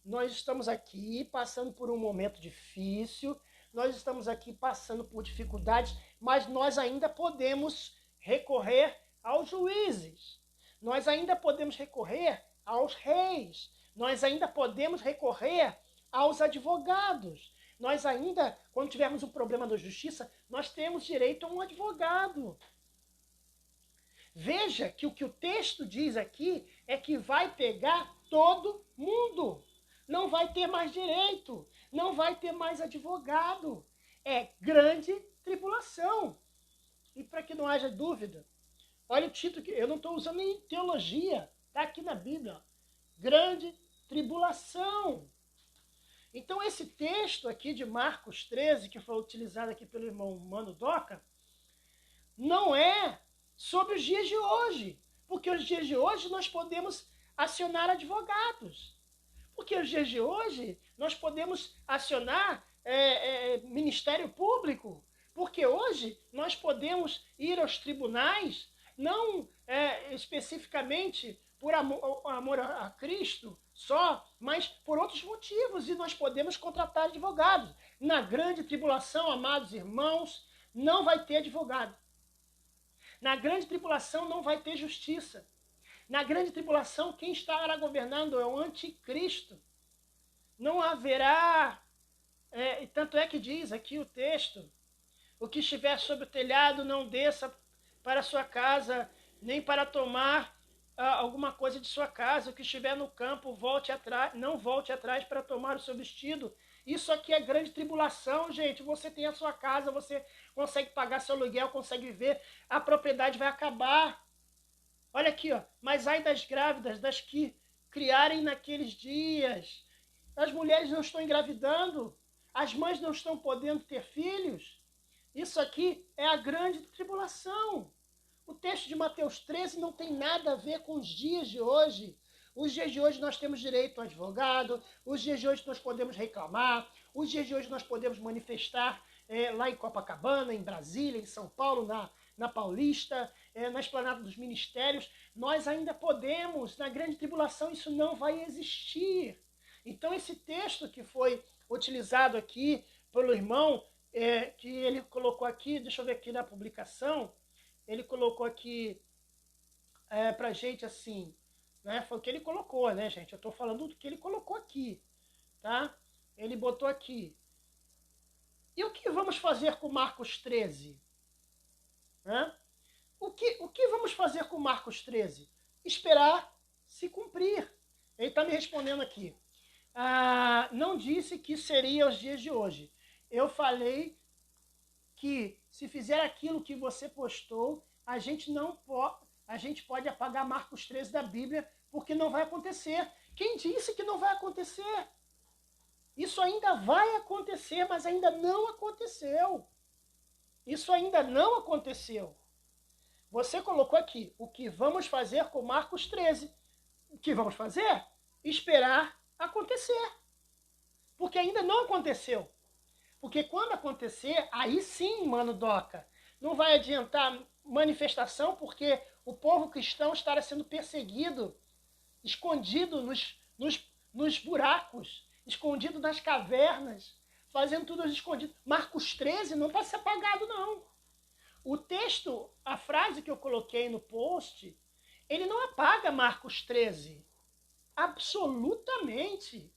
Nós estamos aqui passando por um momento difícil, nós estamos aqui passando por dificuldades, mas nós ainda podemos recorrer aos juízes, nós ainda podemos recorrer aos reis, nós ainda podemos recorrer aos advogados. Nós ainda, quando tivermos um problema da justiça, nós temos direito a um advogado. Veja que o texto diz aqui é que vai pegar todo mundo. Não vai ter mais direito, não vai ter mais advogado. É grande tribulação. E para que não haja dúvida, olha o título que eu não estou usando em teologia, está aqui na Bíblia. Grande tribulação. Então esse texto aqui de Marcos 13, que foi utilizado aqui pelo irmão Mano Doca, não é sobre os dias de hoje. Porque os dias de hoje nós podemos acionar advogados. Porque os dias de hoje nós podemos acionar Ministério Público. Porque hoje nós podemos ir aos tribunais, não especificamente por amor a Cristo só, mas por outros motivos. E nós podemos contratar advogados. Na grande tribulação, amados irmãos, não vai ter advogado. Na grande tribulação não vai ter justiça. Na grande tribulação, quem estará governando é o anticristo. Não haverá, tanto é que diz aqui o texto, o que estiver sobre o telhado não desça para a sua casa, nem para tomar alguma coisa de sua casa. O que estiver no campo, não volte atrás para tomar o seu vestido. Isso aqui é grande tribulação, gente. Você tem a sua casa, você consegue pagar seu aluguel, consegue viver, a propriedade vai acabar. Olha aqui, ó. Mas ai das grávidas, das que criarem naqueles dias. As mulheres não estão engravidando, as mães não estão podendo ter filhos. Isso aqui é a grande tribulação. O texto de Mateus 13 não tem nada a ver com os dias de hoje. Os dias de hoje nós temos direito a advogado, os dias de hoje nós podemos reclamar, os dias de hoje nós podemos manifestar lá em Copacabana, em Brasília, em São Paulo, na Paulista, na Esplanada dos Ministérios. Nós ainda podemos, na grande tribulação isso não vai existir. Então esse texto que foi utilizado aqui pelo irmão, que ele colocou aqui, deixa eu ver aqui na publicação, ele colocou aqui pra gente assim, né? Foi o que ele colocou, né, gente? Eu estou falando do que ele colocou aqui, tá? Ele botou aqui. E o que vamos fazer com Marcos 13? Né? O que vamos fazer com Marcos 13? Esperar se cumprir. Ele está me respondendo aqui. Não disse que seria os dias de hoje. Eu falei que se fizer aquilo que você postou, a gente pode apagar Marcos 13 da Bíblia, porque não vai acontecer. Quem disse que não vai acontecer? Isso ainda vai acontecer, mas ainda não aconteceu. Isso ainda não aconteceu. Você colocou aqui, o que vamos fazer com Marcos 13? O que vamos fazer? Esperar acontecer. Porque ainda não aconteceu. Porque quando acontecer, aí sim, Mano Doca, não vai adiantar manifestação, porque o povo cristão estará sendo perseguido, escondido nos buracos, escondido nas cavernas, fazendo tudo escondido. Marcos 13 não vai ser apagado, não. O texto, a frase que eu coloquei no post, ele não apaga Marcos 13. Absolutamente.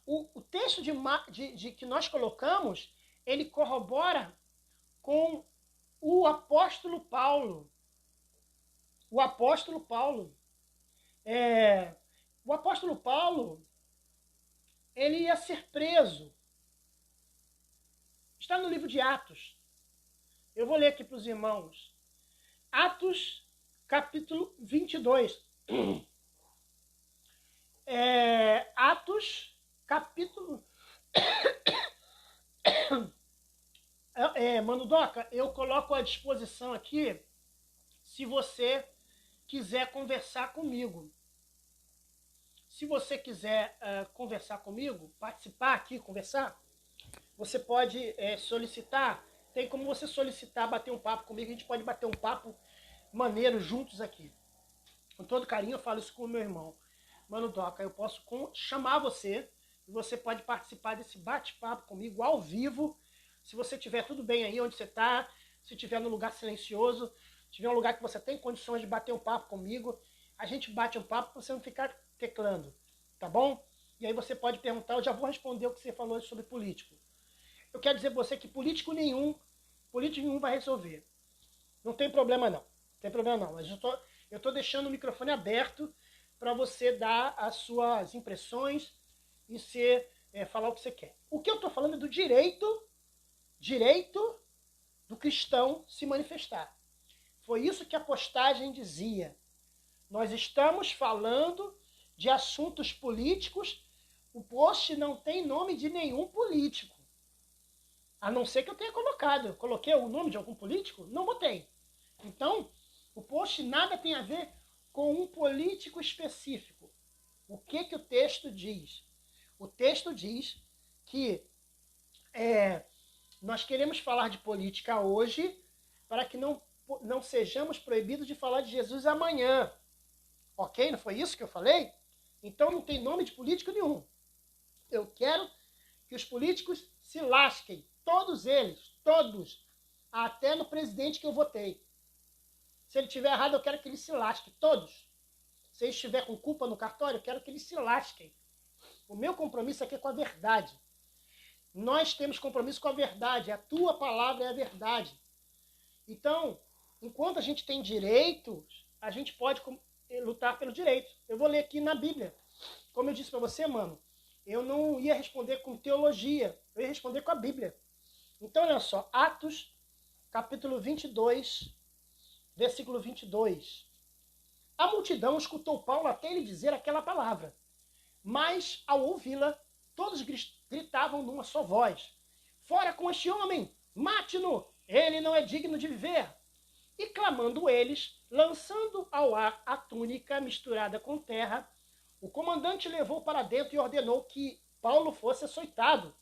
O texto de que nós colocamos, ele corrobora com o apóstolo Paulo. O apóstolo Paulo. O apóstolo Paulo, ele ia ser preso. Está no livro de Atos. Eu vou ler aqui para os irmãos. Atos, capítulo 22. Atos, capítulo Mano Doca, eu coloco à disposição aqui se você quiser conversar comigo. Se você quiser conversar comigo, participar aqui, conversar, você pode solicitar, tem como você solicitar bater um papo comigo, a gente pode bater um papo maneiro juntos aqui. Com todo carinho eu falo isso com o meu irmão. Mano Doca, eu posso chamar você e você pode participar desse bate-papo comigo ao vivo. Se você estiver tudo bem aí onde você está, se estiver num lugar silencioso, tiver um lugar que você tem condições de bater um papo comigo, a gente bate um papo para você não ficar teclando, tá bom? E aí você pode perguntar, eu já vou responder o que você falou sobre político. Eu quero dizer para você que político nenhum vai resolver. Não tem problema não, não tem problema não. Mas eu tô deixando o microfone aberto para você dar as suas impressões e falar o que você quer. O que eu estou falando é do direito do cristão se manifestar. Foi isso que a postagem dizia. Nós estamos falando de assuntos políticos. O post não tem nome de nenhum político. A não ser que eu tenha colocado. Eu coloquei o nome de algum político? Não botei. Então, o post nada tem a ver com um político específico. O que o texto diz? O texto diz que nós queremos falar de política hoje para que não sejamos proibidos de falar de Jesus amanhã. Ok? Não foi isso que eu falei? Então não tem nome de político nenhum. Eu quero que os políticos se lasquem. Todos eles. Todos. Até no presidente que eu votei. Se ele estiver errado, eu quero que ele se lasque. Todos. Se ele estiver com culpa no cartório, eu quero que eles se lasquem. O meu compromisso aqui é com a verdade. Nós temos compromisso com a verdade. A tua palavra é a verdade. Então, enquanto a gente tem direitos, a gente pode lutar pelo direito. Eu vou ler aqui na Bíblia. Como eu disse para você, mano, eu não ia responder com teologia. Eu ia responder com a Bíblia. Então, olha só. Atos, capítulo 22, versículo 22. A multidão escutou Paulo até ele dizer aquela palavra. Mas, ao ouvi-la, todos gritavam numa só voz: fora com este homem! Mate-no! Ele não é digno de viver! E clamando eles, lançando ao ar a túnica misturada com terra, o comandante levou para dentro e ordenou que Paulo fosse açoitado,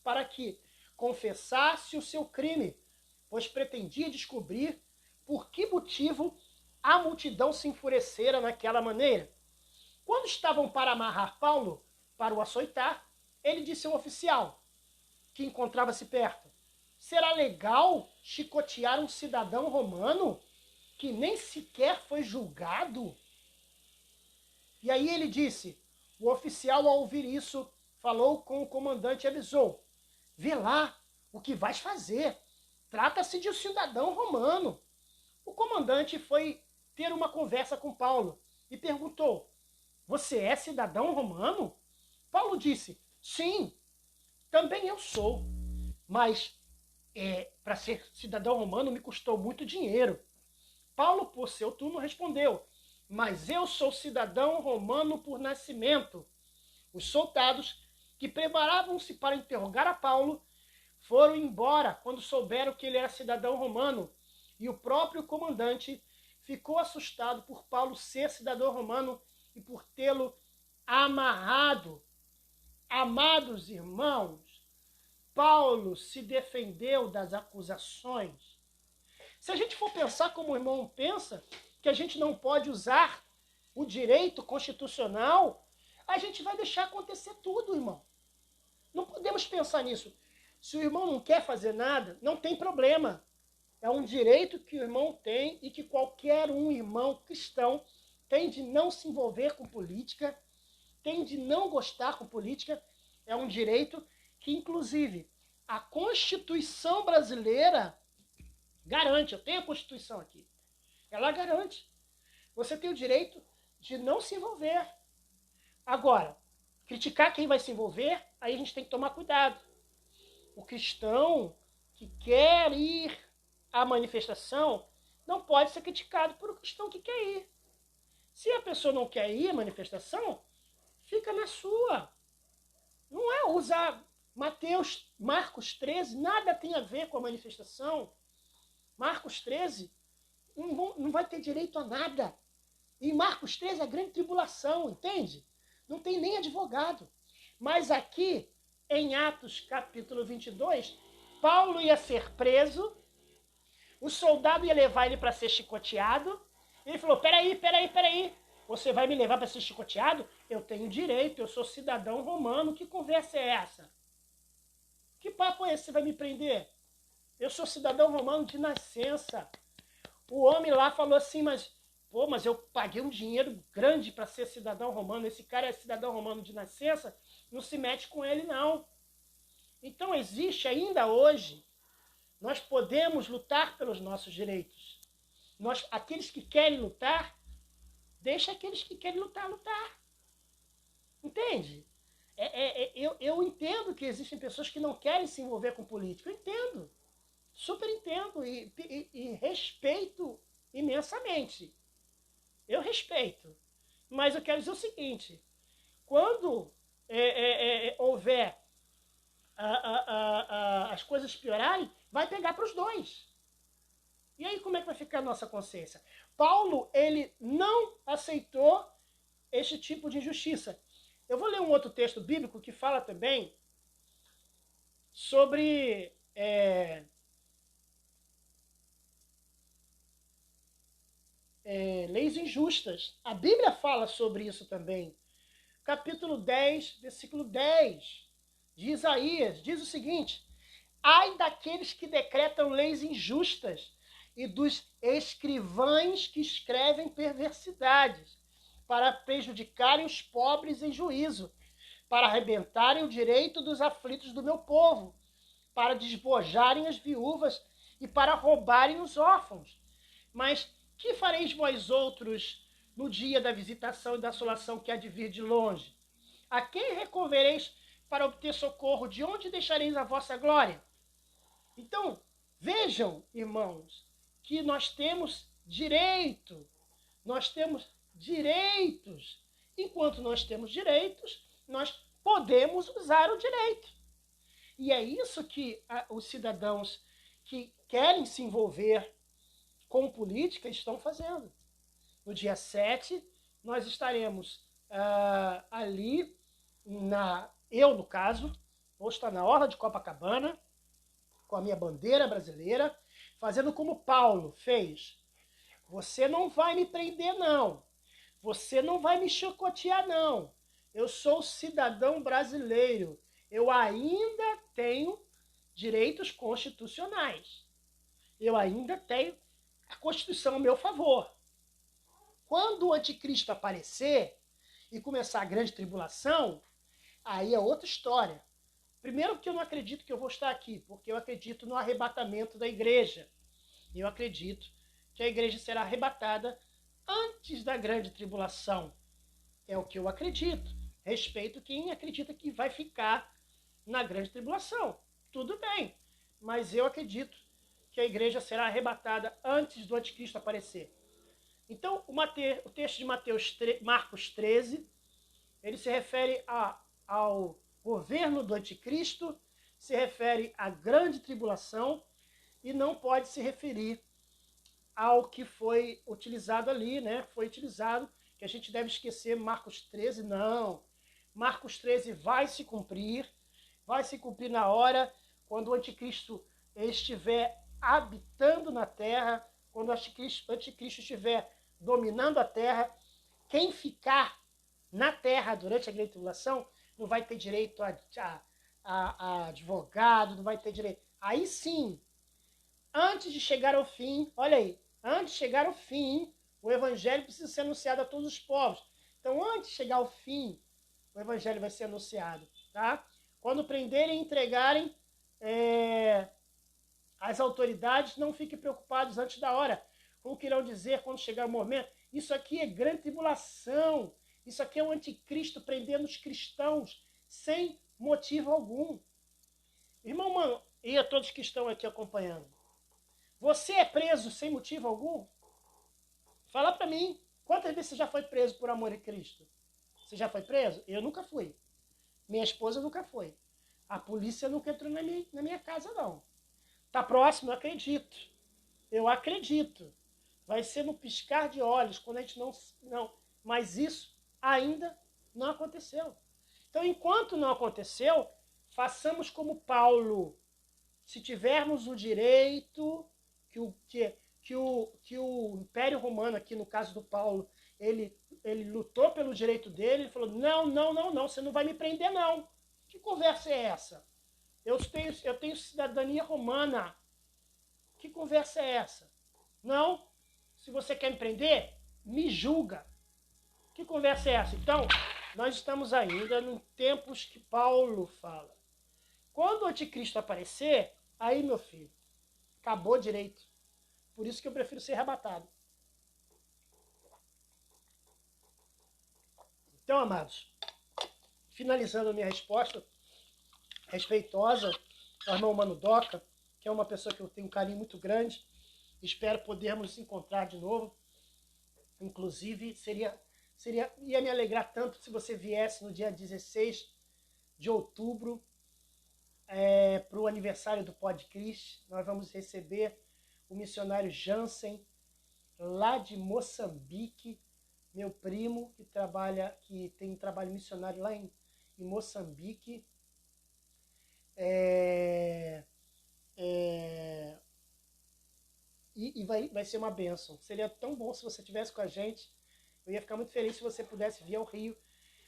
para que confessasse o seu crime, pois pretendia descobrir por que motivo a multidão se enfurecera naquela maneira. Quando estavam para amarrar Paulo para o açoitar, ele disse ao oficial, que encontrava-se perto: será legal chicotear um cidadão romano que nem sequer foi julgado? E aí ele disse, o oficial ao ouvir isso, falou com o comandante e avisou: vê lá o que vais fazer, trata-se de um cidadão romano. O comandante foi ter uma conversa com Paulo e perguntou: você é cidadão romano? Paulo disse: sim, também eu sou, mas para ser cidadão romano me custou muito dinheiro. Paulo, por seu turno, respondeu: mas eu sou cidadão romano por nascimento. Os soldados, que preparavam-se para interrogar a Paulo, foram embora quando souberam que ele era cidadão romano, e o próprio comandante ficou assustado por Paulo ser cidadão romano e por tê-lo amarrado. Amados irmãos, Paulo se defendeu das acusações. Se a gente for pensar como o irmão pensa, que a gente não pode usar o direito constitucional, a gente vai deixar acontecer tudo, irmão. Não podemos pensar nisso. Se o irmão não quer fazer nada, não tem problema. É um direito que o irmão tem e que qualquer um irmão cristão tem de não se envolver com política, tem de não gostar com política. É um direito que, inclusive, a Constituição brasileira garante. Eu tenho a Constituição aqui. Ela garante. Você tem o direito de não se envolver. Agora, criticar quem vai se envolver, aí a gente tem que tomar cuidado. O cristão que quer ir à manifestação não pode ser criticado por um cristão que quer ir. Se a pessoa não quer ir à manifestação, fica na sua. Não é usar Marcos 13, nada tem a ver com a manifestação. Marcos 13 não vai ter direito a nada. Em Marcos 13 é a grande tribulação, entende? Não tem nem advogado. Mas aqui, em Atos capítulo 22, Paulo ia ser preso, o soldado ia levar ele para ser chicoteado. Ele falou, peraí. Você vai me levar para ser chicoteado? Eu tenho direito, eu sou cidadão romano. Que conversa é essa? Que papo é esse? Você vai me prender? Eu sou cidadão romano de nascença. O homem lá falou assim, mas eu paguei um dinheiro grande para ser cidadão romano. Esse cara é cidadão romano de nascença, não se mete com ele, não. Então existe ainda hoje, nós podemos lutar pelos nossos direitos. Aqueles que querem lutar, deixa aqueles que querem lutar. Entende? Eu entendo que existem pessoas que não querem se envolver com política. Eu entendo. Super entendo e respeito imensamente. Eu respeito. Mas eu quero dizer o seguinte, quando houver as coisas piorarem, vai pegar para os dois. E aí como é que vai ficar a nossa consciência? Paulo, ele não aceitou este tipo de injustiça. Eu vou ler um outro texto bíblico que fala também sobre leis injustas. A Bíblia fala sobre isso também. Capítulo 10, versículo 10 de Isaías, diz o seguinte: ai daqueles que decretam leis injustas e dos escrivães que escrevem perversidades, para prejudicarem os pobres em juízo, para arrebentarem o direito dos aflitos do meu povo, para despojarem as viúvas e para roubarem os órfãos. Mas que fareis vós outros no dia da visitação e da assolação que há de vir de longe? A quem recorrereis para obter socorro? De onde deixareis a vossa glória? Então, vejam, irmãos, que nós temos direito, nós temos direitos. Enquanto nós temos direitos, nós podemos usar o direito. E é isso que os cidadãos que querem se envolver com política estão fazendo. No dia 7, nós estaremos ali, eu no caso, vou estar na orla de Copacabana, com a minha bandeira brasileira, fazendo como Paulo fez. Você não vai me prender, não. Você não vai me chicotear, não. Eu sou cidadão brasileiro. Eu ainda tenho direitos constitucionais. Eu ainda tenho a Constituição a meu favor. Quando o anticristo aparecer e começar a grande tribulação, aí é outra história. Primeiro que eu não acredito que eu vou estar aqui, porque eu acredito no arrebatamento da igreja. Eu acredito que a igreja será arrebatada antes da grande tribulação. É o que eu acredito. Respeito quem acredita que vai ficar na grande tribulação. Tudo bem, mas eu acredito que a igreja será arrebatada antes do anticristo aparecer. Então, o texto de Marcos 13, ele se refere ao governo do anticristo, se refere à grande tribulação e não pode se referir ao que foi utilizado ali, né? Foi utilizado, que a gente deve esquecer Marcos 13, não. Marcos 13 vai se cumprir na hora quando o anticristo estiver habitando na terra, quando o anticristo estiver dominando a terra. Quem ficar na terra durante a grande tribulação não vai ter direito a advogado, não vai ter direito. Aí sim, antes de chegar ao fim, olha aí, antes de chegar ao fim, o evangelho precisa ser anunciado a todos os povos. Então, antes de chegar ao fim, o evangelho vai ser anunciado, tá? Quando prenderem e entregarem as autoridades, não fiquem preocupados antes da hora com o que irão dizer quando chegar o momento. Isso aqui é grande tribulação. Isso aqui é o anticristo prendendo os cristãos sem motivo algum. Irmão, mano, e a todos que estão aqui acompanhando, você é preso sem motivo algum? Fala pra mim, quantas vezes você já foi preso por amor a Cristo? Você já foi preso? Eu nunca fui. Minha esposa nunca foi. A polícia nunca entrou na minha casa, não. Tá próximo? Eu acredito. Eu acredito. Vai ser no piscar de olhos, quando a gente não. Mas isso ainda não aconteceu. Então, enquanto não aconteceu, façamos como Paulo. Se tivermos o direito que o Império Romano, aqui no caso do Paulo, ele lutou pelo direito dele, ele falou, não, você não vai me prender, não. Que conversa é essa? Eu tenho cidadania romana. Que conversa é essa? Não, se você quer me prender, me julga. Que conversa é essa? Então, nós estamos ainda em tempos que Paulo fala. Quando o anticristo aparecer, aí, meu filho, acabou direito. Por isso que eu prefiro ser arrebatado. Então, amados, finalizando a minha resposta, respeitosa ao irmão Mano Doca, que é uma pessoa que eu tenho um carinho muito grande, espero podermos nos encontrar de novo. Inclusive, ia me alegrar tanto se você viesse no dia 16 de outubro para o aniversário do Podcris. Nós vamos receber o missionário Jansen, lá de Moçambique, meu primo, que tem um trabalho missionário lá em Moçambique. E vai ser uma bênção. Seria tão bom se você estivesse com a gente. Eu ia ficar muito feliz se você pudesse vir ao Rio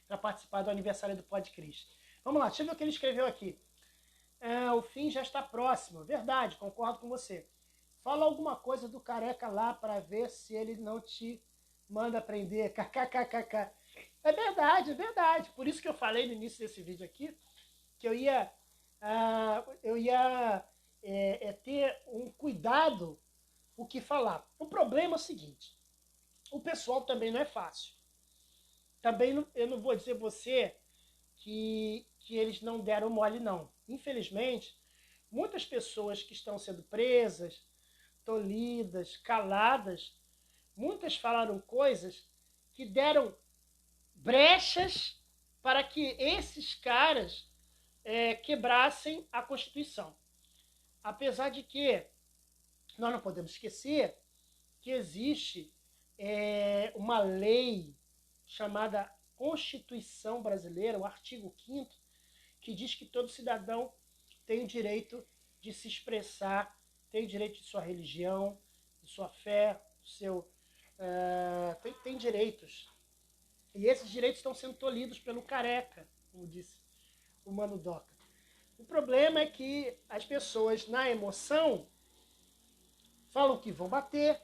para participar do aniversário do Podcris. Vamos lá, deixa eu ver o que ele escreveu aqui. O fim já está próximo. Verdade, concordo com você. Fala alguma coisa do careca lá para ver se ele não te manda prender. KKKKK. É verdade. Por isso que eu falei no início desse vídeo aqui que eu ia ter um cuidado o que falar. O problema é o seguinte, o pessoal também não é fácil. Também eu não vou dizer você que eles não deram mole, não. Infelizmente, muitas pessoas que estão sendo presas, tolhidas, caladas, muitas falaram coisas que deram brechas para que esses caras quebrassem a Constituição. Apesar de que nós não podemos esquecer que existe uma lei chamada Constituição Brasileira, o artigo 5º, que diz que todo cidadão tem o direito de se expressar, tem o direito de sua religião, de sua fé, tem direitos. E esses direitos estão sendo tolhidos pelo careca, como disse o Mano Doca. O problema é que as pessoas, na emoção, falam que vão bater,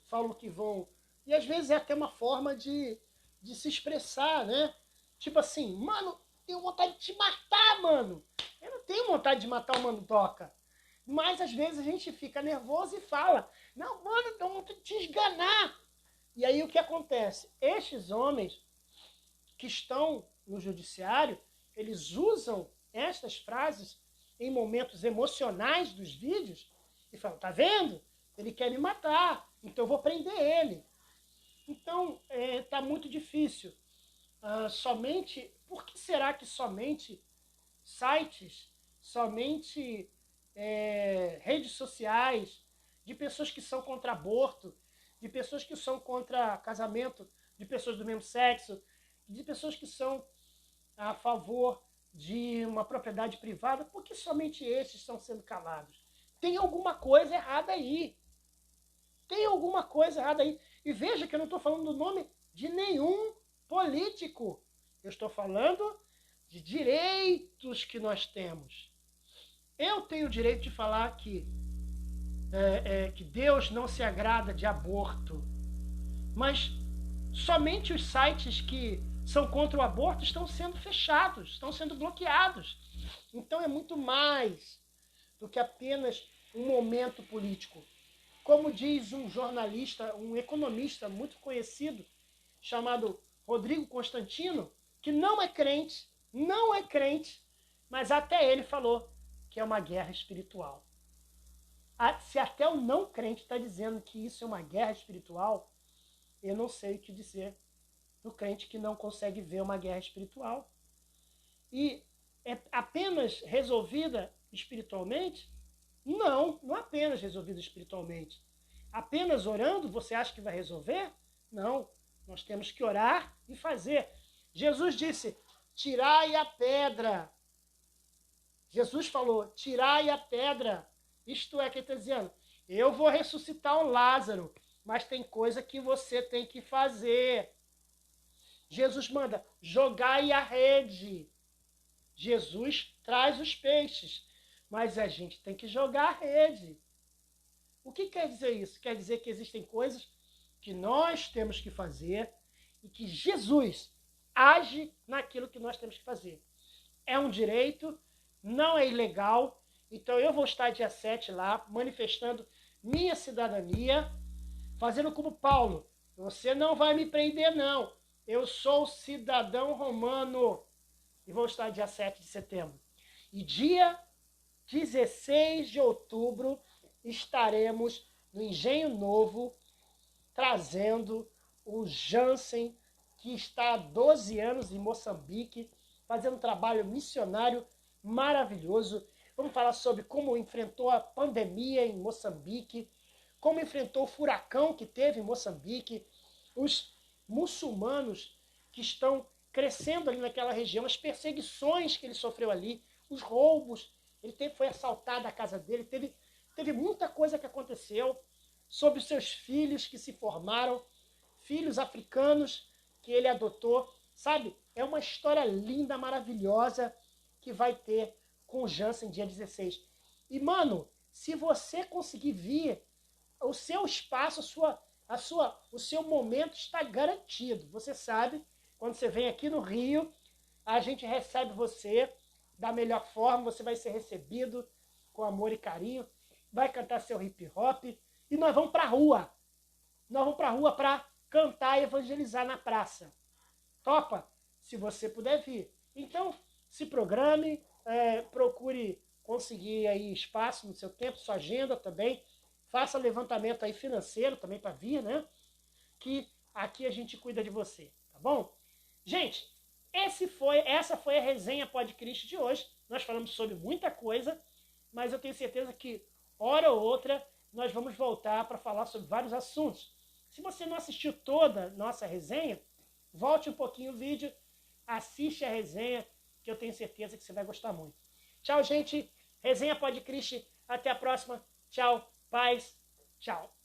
falam que vão... E às vezes é até uma forma de se expressar, né? Tipo assim, mano, tenho vontade de te matar, mano. Eu não tenho vontade de matar o Mano Doca. Mas às vezes a gente fica nervoso e fala, não, mano, eu vou te esganar. E aí o que acontece? Estes homens que estão no judiciário, eles usam estas frases em momentos emocionais dos vídeos e falam, tá vendo? Ele quer me matar, então eu vou prender ele. Então, tá muito difícil. Por que será que somente sites, somente redes sociais, de pessoas que são contra aborto, de pessoas que são contra casamento, de pessoas do mesmo sexo, de pessoas que são a favor de uma propriedade privada, por que somente esses estão sendo calados? Tem alguma coisa errada aí. Tem alguma coisa errada aí. E veja que eu não estou falando do nome de nenhum político. Eu estou falando de direitos que nós temos. Eu tenho o direito de falar que Deus não se agrada de aborto. Mas somente os sites que são contra o aborto estão sendo fechados, estão sendo bloqueados. Então é muito mais do que apenas um momento político. Como diz um jornalista, um economista muito conhecido, chamado Rodrigo Constantino, que não é crente, mas até ele falou que é uma guerra espiritual. Se até o não crente está dizendo que isso é uma guerra espiritual, eu não sei o que dizer do crente que não consegue ver uma guerra espiritual. E é apenas resolvida espiritualmente? Não, não apenas resolvida espiritualmente. Apenas orando, você acha que vai resolver? Não, nós temos que orar e fazer. Jesus disse, tirai a pedra. Jesus falou, tirai a pedra. Isto é, que ele está dizendo, eu vou ressuscitar o Lázaro, mas tem coisa que você tem que fazer. Jesus manda, jogai a rede. Jesus traz os peixes, mas a gente tem que jogar a rede. O que quer dizer isso? Quer dizer que existem coisas que nós temos que fazer e que Jesus age naquilo que nós temos que fazer. É um direito, não é ilegal, então eu vou estar dia 7 lá, manifestando minha cidadania, fazendo como Paulo. Você não vai me prender, não. Eu sou cidadão romano. E vou estar dia 7 de setembro. E dia 16 de outubro estaremos no Engenho Novo, trazendo o Jansen, que está há 12 anos em Moçambique, fazendo um trabalho missionário maravilhoso. Vamos falar sobre como enfrentou a pandemia em Moçambique, como enfrentou o furacão que teve em Moçambique, os muçulmanos que estão crescendo ali naquela região, as perseguições que ele sofreu ali, os roubos, foi assaltado a casa dele, teve muita coisa que aconteceu sobre os seus filhos que se formaram, filhos africanos que ele adotou, sabe? É uma história linda, maravilhosa que vai ter com o Jansen dia 16. E, mano, se você conseguir vir, o seu espaço, o seu momento está garantido. Você sabe, quando você vem aqui no Rio, a gente recebe você da melhor forma, você vai ser recebido com amor e carinho, vai cantar seu hip hop e nós vamos pra rua. Nós vamos pra rua para cantar e evangelizar na praça. Topa? Se você puder vir. Então, se programe, procure conseguir aí espaço no seu tempo, sua agenda também. Faça levantamento aí financeiro também para vir, né? Que aqui a gente cuida de você, tá bom? Gente, essa foi a resenha Podcast de hoje. Nós falamos sobre muita coisa, mas eu tenho certeza que, hora ou outra, nós vamos voltar para falar sobre vários assuntos. Se você não assistiu toda a nossa resenha, volte um pouquinho o vídeo, assiste a resenha, que eu tenho certeza que você vai gostar muito. Tchau, gente. Resenha Podcast. Até a próxima. Tchau. Paz. Tchau.